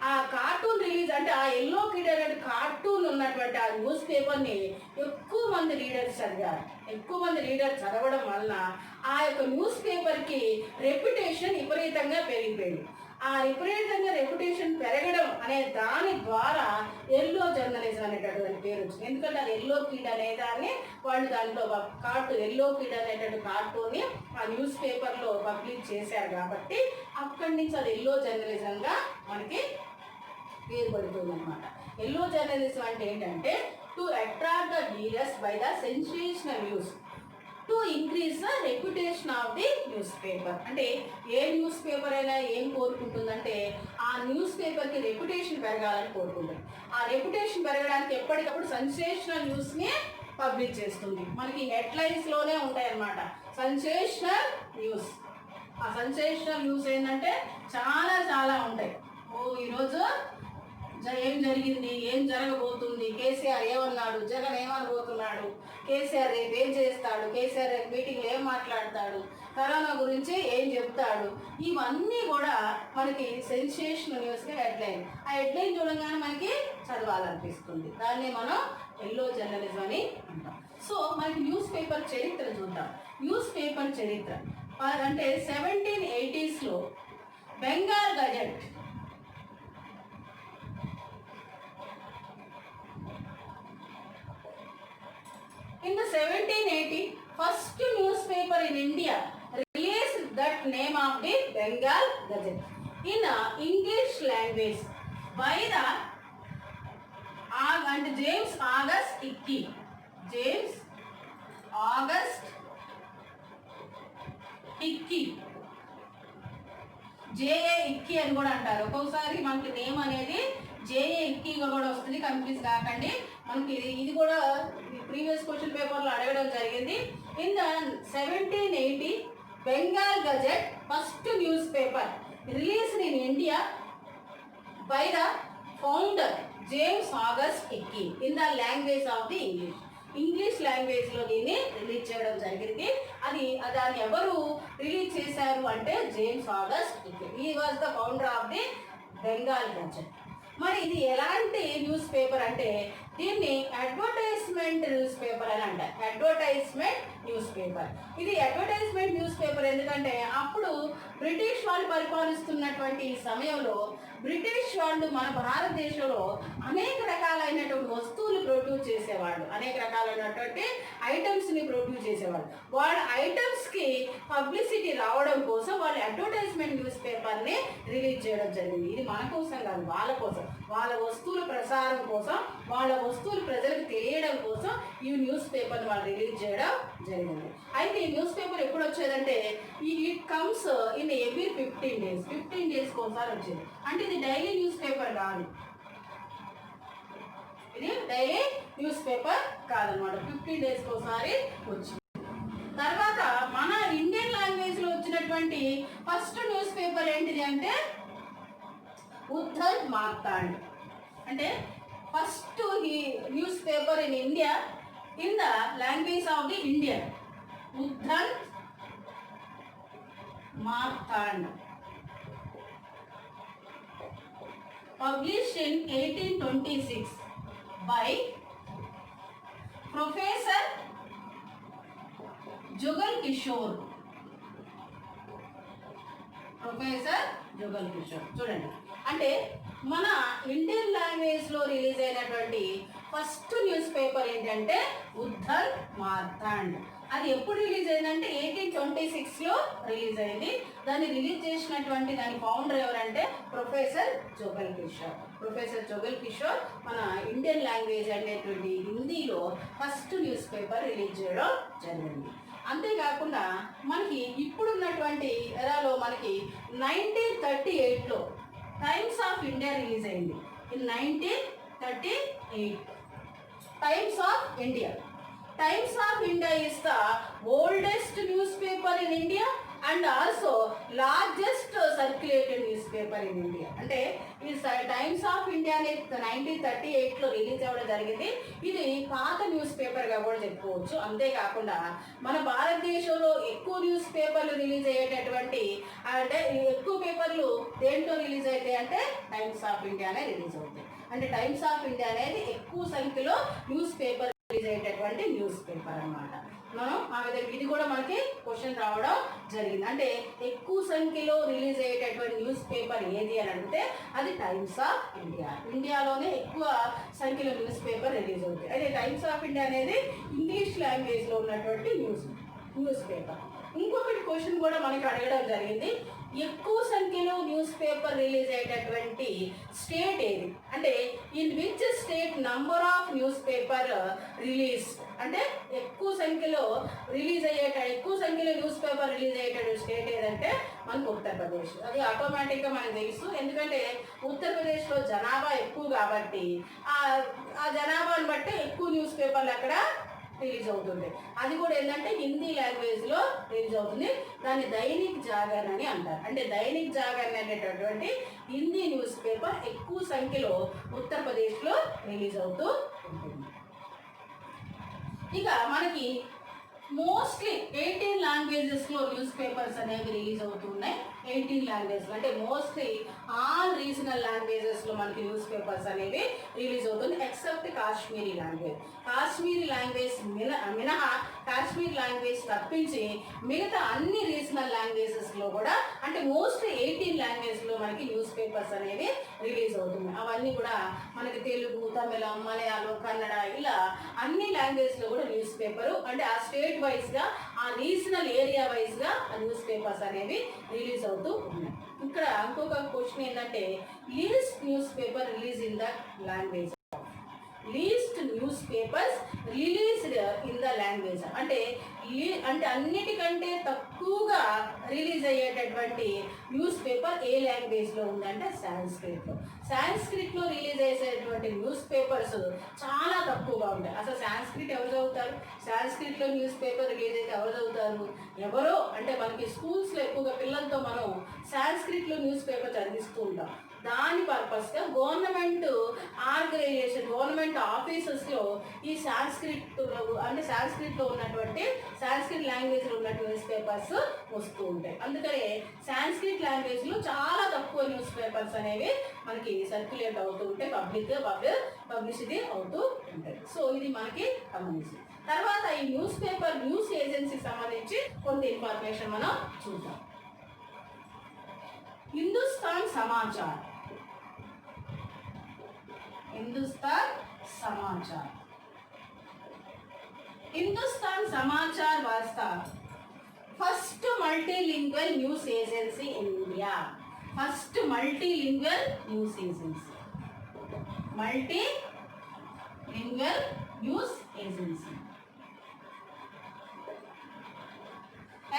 ఆ కార్టూన్ రిలీజ్ అంటే ఆ ఎల్లో కిడ్ అనే కార్టూన్ ఉన్నటువంటి ఆ న్యూస్ పేపర్ని ఎక్కువ మంది రీడర్స్ చదివారు. ఎక్కువ మంది రీడర్స్ చదవడం వలన ఆ యొక్క న్యూస్ పేపర్కి రెప్యుటేషన్ విపరీతంగా పెరిగిపోయింది. ఆ విపరీతంగా రెప్యుటేషన్ పెరగడం అనే దాని ద్వారా ఎల్లో జర్నలిజం అనేటటువంటి పేరు వచ్చింది. ఎందుకంటే అది ఎల్లో కిడ్ అనే దాన్ని వాళ్ళు దాంట్లో ఎల్లో కిడ్ అనేటువంటి కార్టూన్ని ఆ న్యూస్ పేపర్లో పబ్లిష్ చేశారు కాబట్టి అక్కడి నుంచి అది ఎల్లో జర్నలిజంగా మనకి పేరు పడుతుంది అనమాట. ఎల్లో జర్నలిజం అంటే ఏంటంటే to attract the readers by the sensational news to increase the reputation of the news paper. అంటే ఏ న్యూస్ పేపర్ అయినా ఏం కోరుకుంటుందంటే ఆ న్యూస్ పేపర్కి రెప్యుటేషన్ పెరగాలని కోరుకుంటుంది. ఆ రెప్యుటేషన్ పెరగడానికి ఎప్పటికప్పుడు సెన్సేషనల్ న్యూస్ని పబ్లిష్ చేస్తుంది. మనకి హెడ్లైన్స్లోనే ఉంటాయి అన్నమాట సెన్సేషనల్ న్యూస్. ఆ సెన్సేషనల్ న్యూస్ ఏంటంటే చాలా ఉంటాయి. ఈరోజు ఏం జరిగింది, ఏం జరగబోతుంది, కేసీఆర్ ఏమన్నాడు, జగన్ ఏమనబోతున్నాడు, కేసీఆర్ రేపు ఏం చేస్తాడు, కేసీఆర్ రేపు మీటింగ్లో ఏం మాట్లాడతాడు, కరోనా గురించి ఏం చెప్తాడు, ఇవన్నీ కూడా మనకి సెన్సేషనల్ న్యూస్గా హెడ్లైన్. ఆ హెడ్లైన్ చూడగానే మనకి చదవాలనిపిస్తుంది. దాన్ని మనం ఎల్లో జర్నలిజం అని అంటాం. సో మనకి న్యూస్ పేపర్ చరిత్ర చూద్దాం. న్యూస్ పేపర్ చరిత్ర అంటే 1780s Bengal gazette in the 1780 first newspaper in India released that name of the Bengal Gazette in English language by the James August Hickey. James August Hickey. JA Hickey అని కూడా అంటారు. ఒక్కొక్కసారి మనకి name అనేది JA ఇక్కీగా కూడా వస్తుంది, కన్ఫ్యూజ్ కాకండి. మనకి ఇది కూడా ప్రీవియస్ క్వశ్చన్ పేపర్లో అడగడం జరిగింది. In the 1780 Bengal gazette first news paper released in India by the founder James August Hicky in the language of the English లాంగ్వేజ్లో దీన్ని రిలీజ్ చేయడం జరిగింది. దాన్ని ఎవరు రిలీజ్ చేశారు అంటే జేమ్స్ ఆగస్ట్ హిక్కీ. ఈ was the founder of the Bengal gazette. మరి ఇది ఎలాంటి న్యూస్ పేపర్ అంటే దీన్ని అడ్వర్టైజ్మెంట్ న్యూస్ పేపర్ అని అంటారు. Advertisement news paper. ఇది అడ్వర్టైజ్మెంట్ న్యూస్ పేపర్ ఎందుకంటే అప్పుడు బ్రిటిష్ వాళ్ళు పరిపాలిస్తున్నటువంటి సమయంలో బ్రిటిష్ వాళ్ళు మన భారతదేశంలో అనేక రకాలైనటువంటి వస్తువులు ప్రొడ్యూస్ చేసేవాళ్ళు, అనేక రకాలైనటువంటి ఐటమ్స్ని ప్రొడ్యూస్ చేసేవాళ్ళు. వాళ్ళ ఐటమ్స్కి పబ్లిసిటీ రావడం కోసం వాళ్ళు అడ్వర్టైజ్మెంట్ న్యూస్ పేపర్ని రిలీజ్ చేయడం జరిగింది. ఇది మన కోసం కాదు, వాళ్ళ కోసం, వాళ్ళ వస్తువుల ప్రసారం కోసం, వాళ్ళ వస్తువులు ప్రజలకు తెలియడం కోసం ఈ న్యూస్ పేపర్ని వాళ్ళు రిలీజ్ చేయడం జరిగింది. అయితే ఈ న్యూస్ పేపర్ ఎప్పుడు వచ్చేదంటే ఇట్ కమ్స్ ఇన్ ఎవ్రీ 15 డేస్కి ఒకసారి వచ్చేది. అంటే ఇది డైలీ న్యూస్ పేపర్ కాదు, ఇది డైలీ న్యూస్ పేపర్ కాదనమాట. 15 డేస్కి ఒకసారి వచ్చింది. తర్వాత మన ఇండియన్ లాంగ్వేజ్లో వచ్చినటువంటి ఫస్ట్ న్యూస్ పేపర్ ఏంటిది అంటే ఉద్ధర్ మార్తాండ్. అంటే ఫస్ట్ ఈ news paper in India in the language of the Indian, Uddhar Martand, published in 1826 by professor Jugal Kishore. Professor Jugal Kishore. చూడండి, అంటే మన ఇండియన్ లాంగ్వేజ్ లో రిలీజ్ అయినటువంటి ఫస్ట్ న్యూస్ పేపర్ ఏంటంటే ఉద్ధర్ మార్తాండ్. అది ఎప్పుడు రిలీజ్ అయిందంటే 1826లో రిలీజ్ అయింది. దాన్ని రిలీజ్ చేసినటువంటి దాని ఫౌండర్ ఎవరంటే ప్రొఫెసర్ జుగల్ కిషోర్. ప్రొఫెసర్ జుగల్ కిషోర్ మన ఇండియన్ లాంగ్వేజ్ అనేటువంటి హిందీలో ఫస్ట్ న్యూస్ పేపర్ రిలీజ్ చేయడం జరిగింది. అంతేకాకుండా మనకి ఇప్పుడున్నటువంటి ఎరాలో మనకి 1938లో టైమ్స్ ఆఫ్ ఇండియా రిలీజ్ అయింది. In 1938 times of India. Times of India is the oldest newspaper in India and also largest circulated newspaper in India. అంటే ఈ టైమ్స్ ఆఫ్ ఇండియా అనేది 1938లో రిలీజ్ అవ్వడం జరిగింది. ఇది పాత న్యూస్ పేపర్గా కూడా చెప్పుకోవచ్చు. అంతేకాకుండా మన భారతదేశంలో ఎక్కువ న్యూస్ పేపర్లు రిలీజ్ అయ్యేటటువంటి అంటే ఎక్కువ పేపర్లు దేంట్లో రిలీజ్ అవుతాయి అంటే టైమ్స్ ఆఫ్ ఇండియానే రిలీజ్ అవుతాయి. అంటే టైమ్స్ ఆఫ్ ఇండియా అనేది ఎక్కువ సంఖ్యలో న్యూస్ పేపర్ రిలీజ్ అయ్యేటటువంటి న్యూస్ పేపర్ అన్నమాట. మనం ఆ విధంగా ఇది కూడా మనకి క్వశ్చన్ రావడం జరిగింది. అంటే ఎక్కువ సంఖ్యలో రిలీజ్ అయ్యేటటువంటి న్యూస్ పేపర్ ఏది అని అంటే అది టైమ్స్ ఆఫ్ ఇండియా. ఇండియాలోనే ఎక్కువ సంఖ్యలో న్యూస్ పేపర్ రిలీజ్ అవుతాయి. అయితే టైమ్స్ ఆఫ్ ఇండియా అనేది ఇంగ్లీష్ లాంగ్వేజ్లో ఉన్నటువంటి న్యూస్ పేపర్. ఇంకొకటి క్వశ్చన్ కూడా మనకి అడగడం జరిగింది, ఎక్కువ సంఖ్యలో న్యూస్ పేపర్ రిలీజ్ అయ్యేటటువంటి స్టేట్ ఏది అంటే in which state number of news paper release. అంటే ఎక్కువ సంఖ్యలో న్యూస్ పేపర్ రిలీజ్ అయ్యేటటువంటి స్టేట్ ఏదంటే మనకు ఉత్తరప్రదేశ్. అది ఆటోమేటిక్గా మనకు తెలుసు, ఎందుకంటే ఉత్తరప్రదేశ్లో జనాభా ఎక్కువ కాబట్టి ఆ జనాభాను బట్టి ఎక్కువ న్యూస్ పేపర్లు అక్కడ రిలీజ్ అవుతుంది. అది కూడా ఏంటంటే హిందీ లాంగ్వేజ్లో రిలీజ్ అవుతుంది. దాన్ని దైనిక్ జాగరణ అని అంటారు. అంటే దైనిక్ జాగరణ అనేటటువంటి హిందీ న్యూస్ పేపర్ ఎక్కువ సంఖ్యలో ఉత్తరప్రదేశ్లో రిలీజ్ అవుతూ ఉంటుంది. ఇక మనకి మోస్ట్లీ 18 లాంగ్వేజెస్లో న్యూస్ పేపర్స్ అనేవి రిలీజ్ అవుతున్నాయి. 18 లాంగ్వేజ్లో అంటే మోస్ట్లీ ఆల్ రీజనల్ లాంగ్వేజెస్లో మనకి న్యూస్ పేపర్స్ అనేవి రిలీజ్ అవుతుంది except Kashmiri language. Kashmiri language మినహా కాశ్మీర్ లాంగ్వేజ్ తప్పించి మిగతా అన్ని రీజనల్ లాంగ్వేజెస్లో కూడా అంటే మోస్ట్లీ 18 లాంగ్వేజ్లో మనకి న్యూస్ పేపర్స్ అనేవి రిలీజ్ అవుతున్నాయి. అవన్నీ కూడా మనకి తెలుగు, తమిళం, మలయాళం, కన్నడ ఇలా అన్ని లాంగ్వేజ్లో కూడా న్యూస్ పేపరు అంటే ఆ స్టేట్ వైజ్గా ఆ రీజనల్ ఏరియా వైజ్గా ఆ న్యూస్ పేపర్స్ అనేవి రిలీజ్ అవుతూ ఉన్నాయి. ఇక్కడ ఇంకొక క్వశ్చన్ ఏంటంటే least news paper release in the language. Least news papers released in the language అంటే అన్నిటికంటే తక్కువగా రిలీజ్ అయ్యేటటువంటి న్యూస్ పేపర్ ఏ లాంగ్వేజ్లో ఉందంటే సాంస్క్రిట్లో రిలీజ్ అయ్యేటటువంటి న్యూస్ పేపర్స్ చాలా తక్కువగా ఉంటాయి. అసలు సాంస్క్రిట్ ఎవరు చదువుతారు? సాంస్క్రిట్లో న్యూస్ పేపర్ రిలీజ్ అయితే ఎవరు చదువుతారు? ఎవరో అంటే మనకి స్కూల్స్లో ఎక్కువగా పిల్లలతో మనం సాంస్క్రిట్లో న్యూస్ పేపర్ చదివిస్తూ ఉంటాం. దాని పర్పస్గా గవర్నమెంట్ ఆర్గనైజేషన్ గవర్నమెంట్ ఆఫీసెస్లో ఈ సాంస్క్రిట్లో ఉన్నటువంటి సాంస్క్రిట్ లాంగ్వేజ్లో ఉన్నటువంటి న్యూస్ పేపర్స్ వస్తూ ఉంటాయి. అందుకనే సాంస్క్రిట్ లాంగ్వేజ్లో చాలా తక్కువ న్యూస్ పేపర్స్ అనేవి మనకి సర్క్యులేట్ అవుతూ ఉంటాయి, పబ్లిసిటీ అవుతూ ఉంటాయి. సో ఇది మనకి గమనించి తర్వాత ఈ న్యూస్ పేపర్ న్యూస్ ఏజెన్సీకి సంబంధించి కొంత ఇన్ఫర్మేషన్ మనం చూద్దాం. Hindustan Samachar was the first multilingual news agency in India. Multilingual news agency.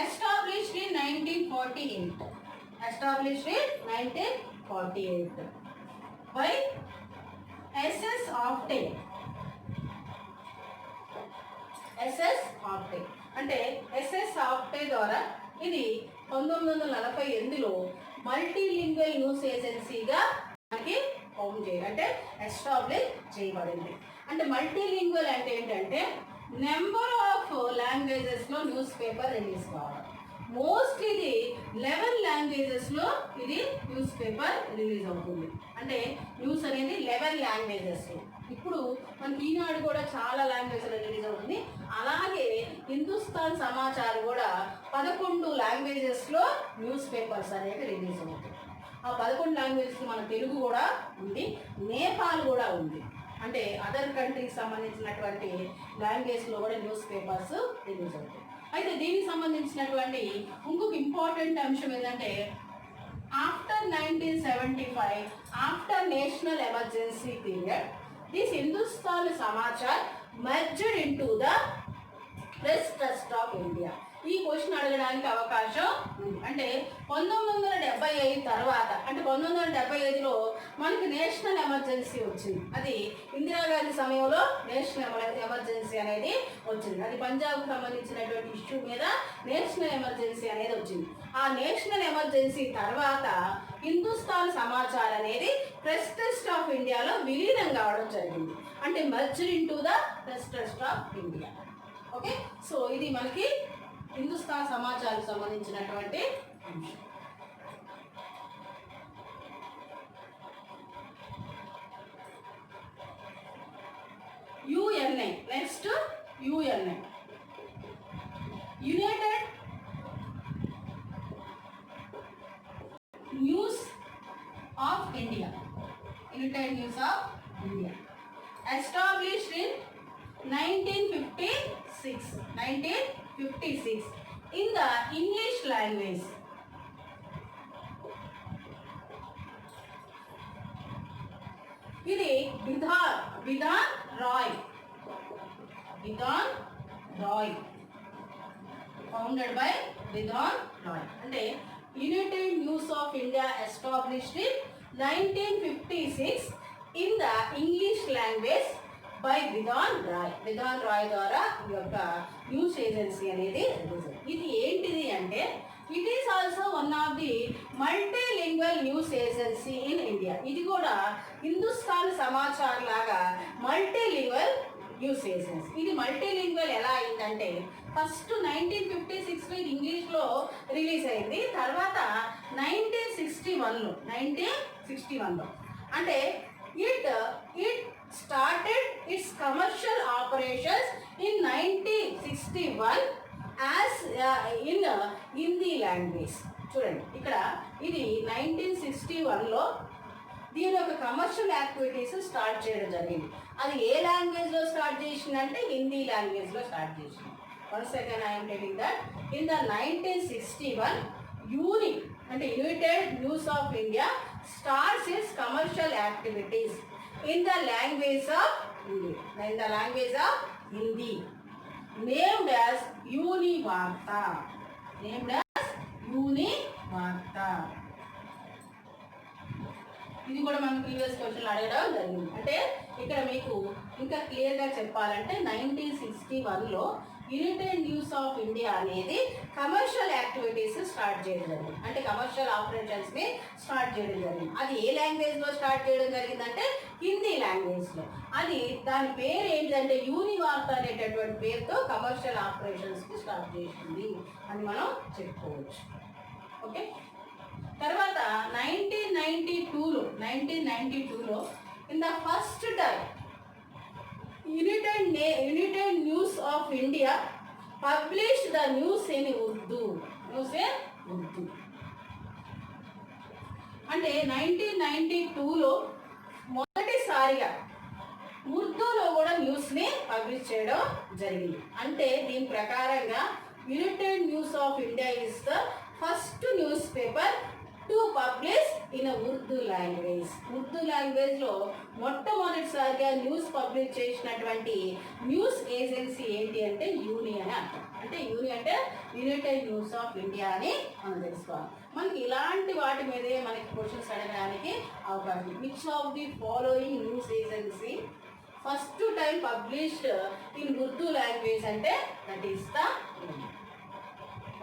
Established in 1948 by S.S. Opte. అంటే S.S. Opte ద్వారా ఇది 1948లో మల్టీలింగ్వల్ న్యూస్ ఏజెన్సీగా మనకి ఫౌండ్ చేయాలి అంటే ఎస్టాబ్లిష్ చేయబడింది. అంటే మల్టీలింగ్వల్ అంటే ఏంటంటే నెంబర్ ఆఫ్ లాంగ్వేజెస్లో న్యూస్ పేపర్ రిలీజ్ కావాలి. మోస్ట్లీ ఇది 11 లాంగ్వేజెస్లో ఇది న్యూస్ పేపర్ రిలీజ్ అవుతుంది. అంటే న్యూస్ అనేది 11 లాంగ్వేజెస్లో. ఇప్పుడు మనకి ఈనాడు కూడా చాలా లాంగ్వేజ్లో రిలీజ్ అవుతుంది. అలాగే హిందుస్థాన్ సమాచార్ కూడా 11 లాంగ్వేజెస్లో న్యూస్ పేపర్స్ అనేవి రిలీజ్ అవుతాయి. ఆ 11 లాంగ్వేజెస్ మన తెలుగు కూడా ఉంది, నేపాల్ కూడా ఉంది. అంటే అదర్ కంట్రీకి సంబంధించినటువంటి లాంగ్వేజ్లో కూడా న్యూస్ పేపర్స్ రిలీజ్ అవుతాయి. అయితే దీనికి సంబంధించినటువంటి ఇంకొక ఇంపార్టెంట్ అంశం ఏంటంటే after 1975, after national emergency period, this Hindustan Samachar merged into the press trust of India. ఈ క్వశ్చన్ అడగడానికి అవకాశం ఉంది. అంటే 1975 తర్వాత, అంటే 1975లో మనకి నేషనల్ ఎమర్జెన్సీ వచ్చింది. అది ఇందిరాగాంధీ సమయంలో నేషనల్ ఎమర్జెన్సీ అనేది వచ్చింది. అది పంజాబ్కి సంబంధించినటువంటి ఇష్యూ మీద నేషనల్ ఎమర్జెన్సీ అనేది వచ్చింది. ఆ నేషనల్ ఎమర్జెన్సీ తర్వాత హిందుస్థాన్ సమాచార్ అనేది ప్రెస్ ట్రస్ట్ ఆఫ్ ఇండియాలో విలీనం కావడం జరిగింది. అంటే merged into the press trust of India. Okay, so ఇది మనకి హిందుస్థాన్ సమాచారం సంబంధించినటువంటి అంశం. UNI. Next UNI, United News of India. United News of India established in 1956 in the English language. ఇది బిధాన్ రాయ్ ఫౌండెడ్ బై బిధాన్ రాయ్. అంటే United News of India established in 1956 in the English language by Bidhan Roy ద్వారా ఈ యొక్క న్యూస్ ఏజెన్సీ అనేది ఇది ఏంటిది అంటే it is also one of the multilingual news agency in India. ఇది కూడా హిందుస్థాన్ సమాచార్ లాగా మల్టీలింగ్వల్ న్యూస్ ఏజెన్సీ. ఇది మల్టీలింగ్వల్ ఎలా అయిందంటే ఫస్ట్ 1956లో ఇది ఇంగ్లీష్లో రిలీజ్ అయింది. తర్వాత 1961లో అంటే it started its commercial operations in 1961 as in Hindi language. చూడండి ఇక్కడ ఇది 1961లో దీని యొక్క కమర్షియల్ యాక్టివిటీస్ స్టార్ట్ చేయడం జరిగింది. అది ఏ లాంగ్వేజ్లో స్టార్ట్ చేసిందంటే హిందీ లాంగ్వేజ్లో స్టార్ట్ చేసింది. Once again I'm telling that in the 1961 United News of India starts it's commercial activities in the language of Hindi, named as Univarta. ఇది కూడా మనం ప్రీవియస్ క్వశ్చన్ అడగడం జరిగింది. అంటే ఇక్కడ మీకు ఇంకా క్లియర్గా చెప్పాలంటే 1961లో యునైటెడ్ న్యూస్ ఆఫ్ ఇండియా అనేది కమర్షియల్ యాక్టివిటీస్ స్టార్ట్ చేయడం జరిగింది. అంటే కమర్షియల్ ఆపరేషన్స్ని స్టార్ట్ చేయడం జరిగింది. అది ఏ లాంగ్వేజ్లో స్టార్ట్ చేయడం జరిగిందంటే హిందీ లాంగ్వేజ్లో. అది దాని పేరు ఏంటంటే యూనివార్త అనేటటువంటి పేరుతో కమర్షియల్ ఆపరేషన్స్కి స్టార్ట్ చేసింది అని మనం చెప్పుకోవచ్చు. ఓకే, తర్వాత 1992లో in the first time United News of India publish the news in Urdu. అంటే 1992లో మొదటిసారిగా ఉర్దూలో కూడా న్యూస్ని పబ్లిష్ చేయడం జరిగింది. అంటే దీని ప్రకారంగా United News of India is the first news paper to publish in Urdu language. Urdu లాంగ్వేజ్లో మొట్టమొదటిసారిగా న్యూస్ పబ్లిష్ చేసినటువంటి న్యూస్ ఏజెన్సీ ఏంటి అంటే యూని అని అర్థం. అంటే యూని అంటే యునైటెడ్ న్యూస్ ఆఫ్ ఇండియా అని మనం తెలుసుకోవాలి. మనకి ఇలాంటి వాటి మీదే మనకి క్వశ్చన్స్ అడగడానికి అవకాశం. Which of the following news agency first time published in Urdu language అంటే that is the UNI.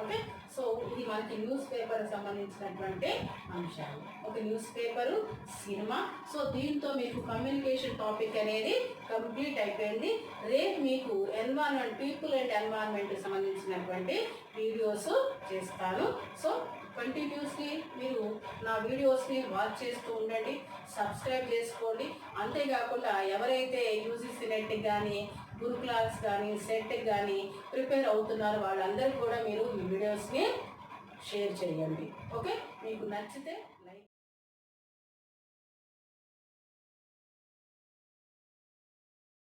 Okay, so ఇది మనకి న్యూస్ పేపర్ సంబంధించినటువంటి అంశాలు. ఒక న్యూస్ పేపరు, సినిమా. సో దీంతో మీకు కమ్యూనికేషన్ టాపిక్ అనేది కంప్లీట్ అయిపోయింది. రేపు మీకు ఎన్వైరన్మెంట్, పీపుల్ అండ్ ఎన్వైరన్మెంట్ సంబంధించినటువంటి వీడియోస్ చేస్తాను. సో కంటిన్యూస్లీ మీరు నా వీడియోస్ని వాచ్ చేస్తూ ఉండండి, సబ్స్క్రైబ్ చేసుకోండి. అంతేకాకుండా ఎవరైతే యూజీసీ నెట్ కానీ, గురుకులాస్ కానీ, సెట్ కానీ ప్రిపేర్ అవుతున్నారో వాళ్ళందరికీ కూడా మీరు ఈ వీడియోస్ని షేర్ చేయండి. ఓకే, మీకు నచ్చితే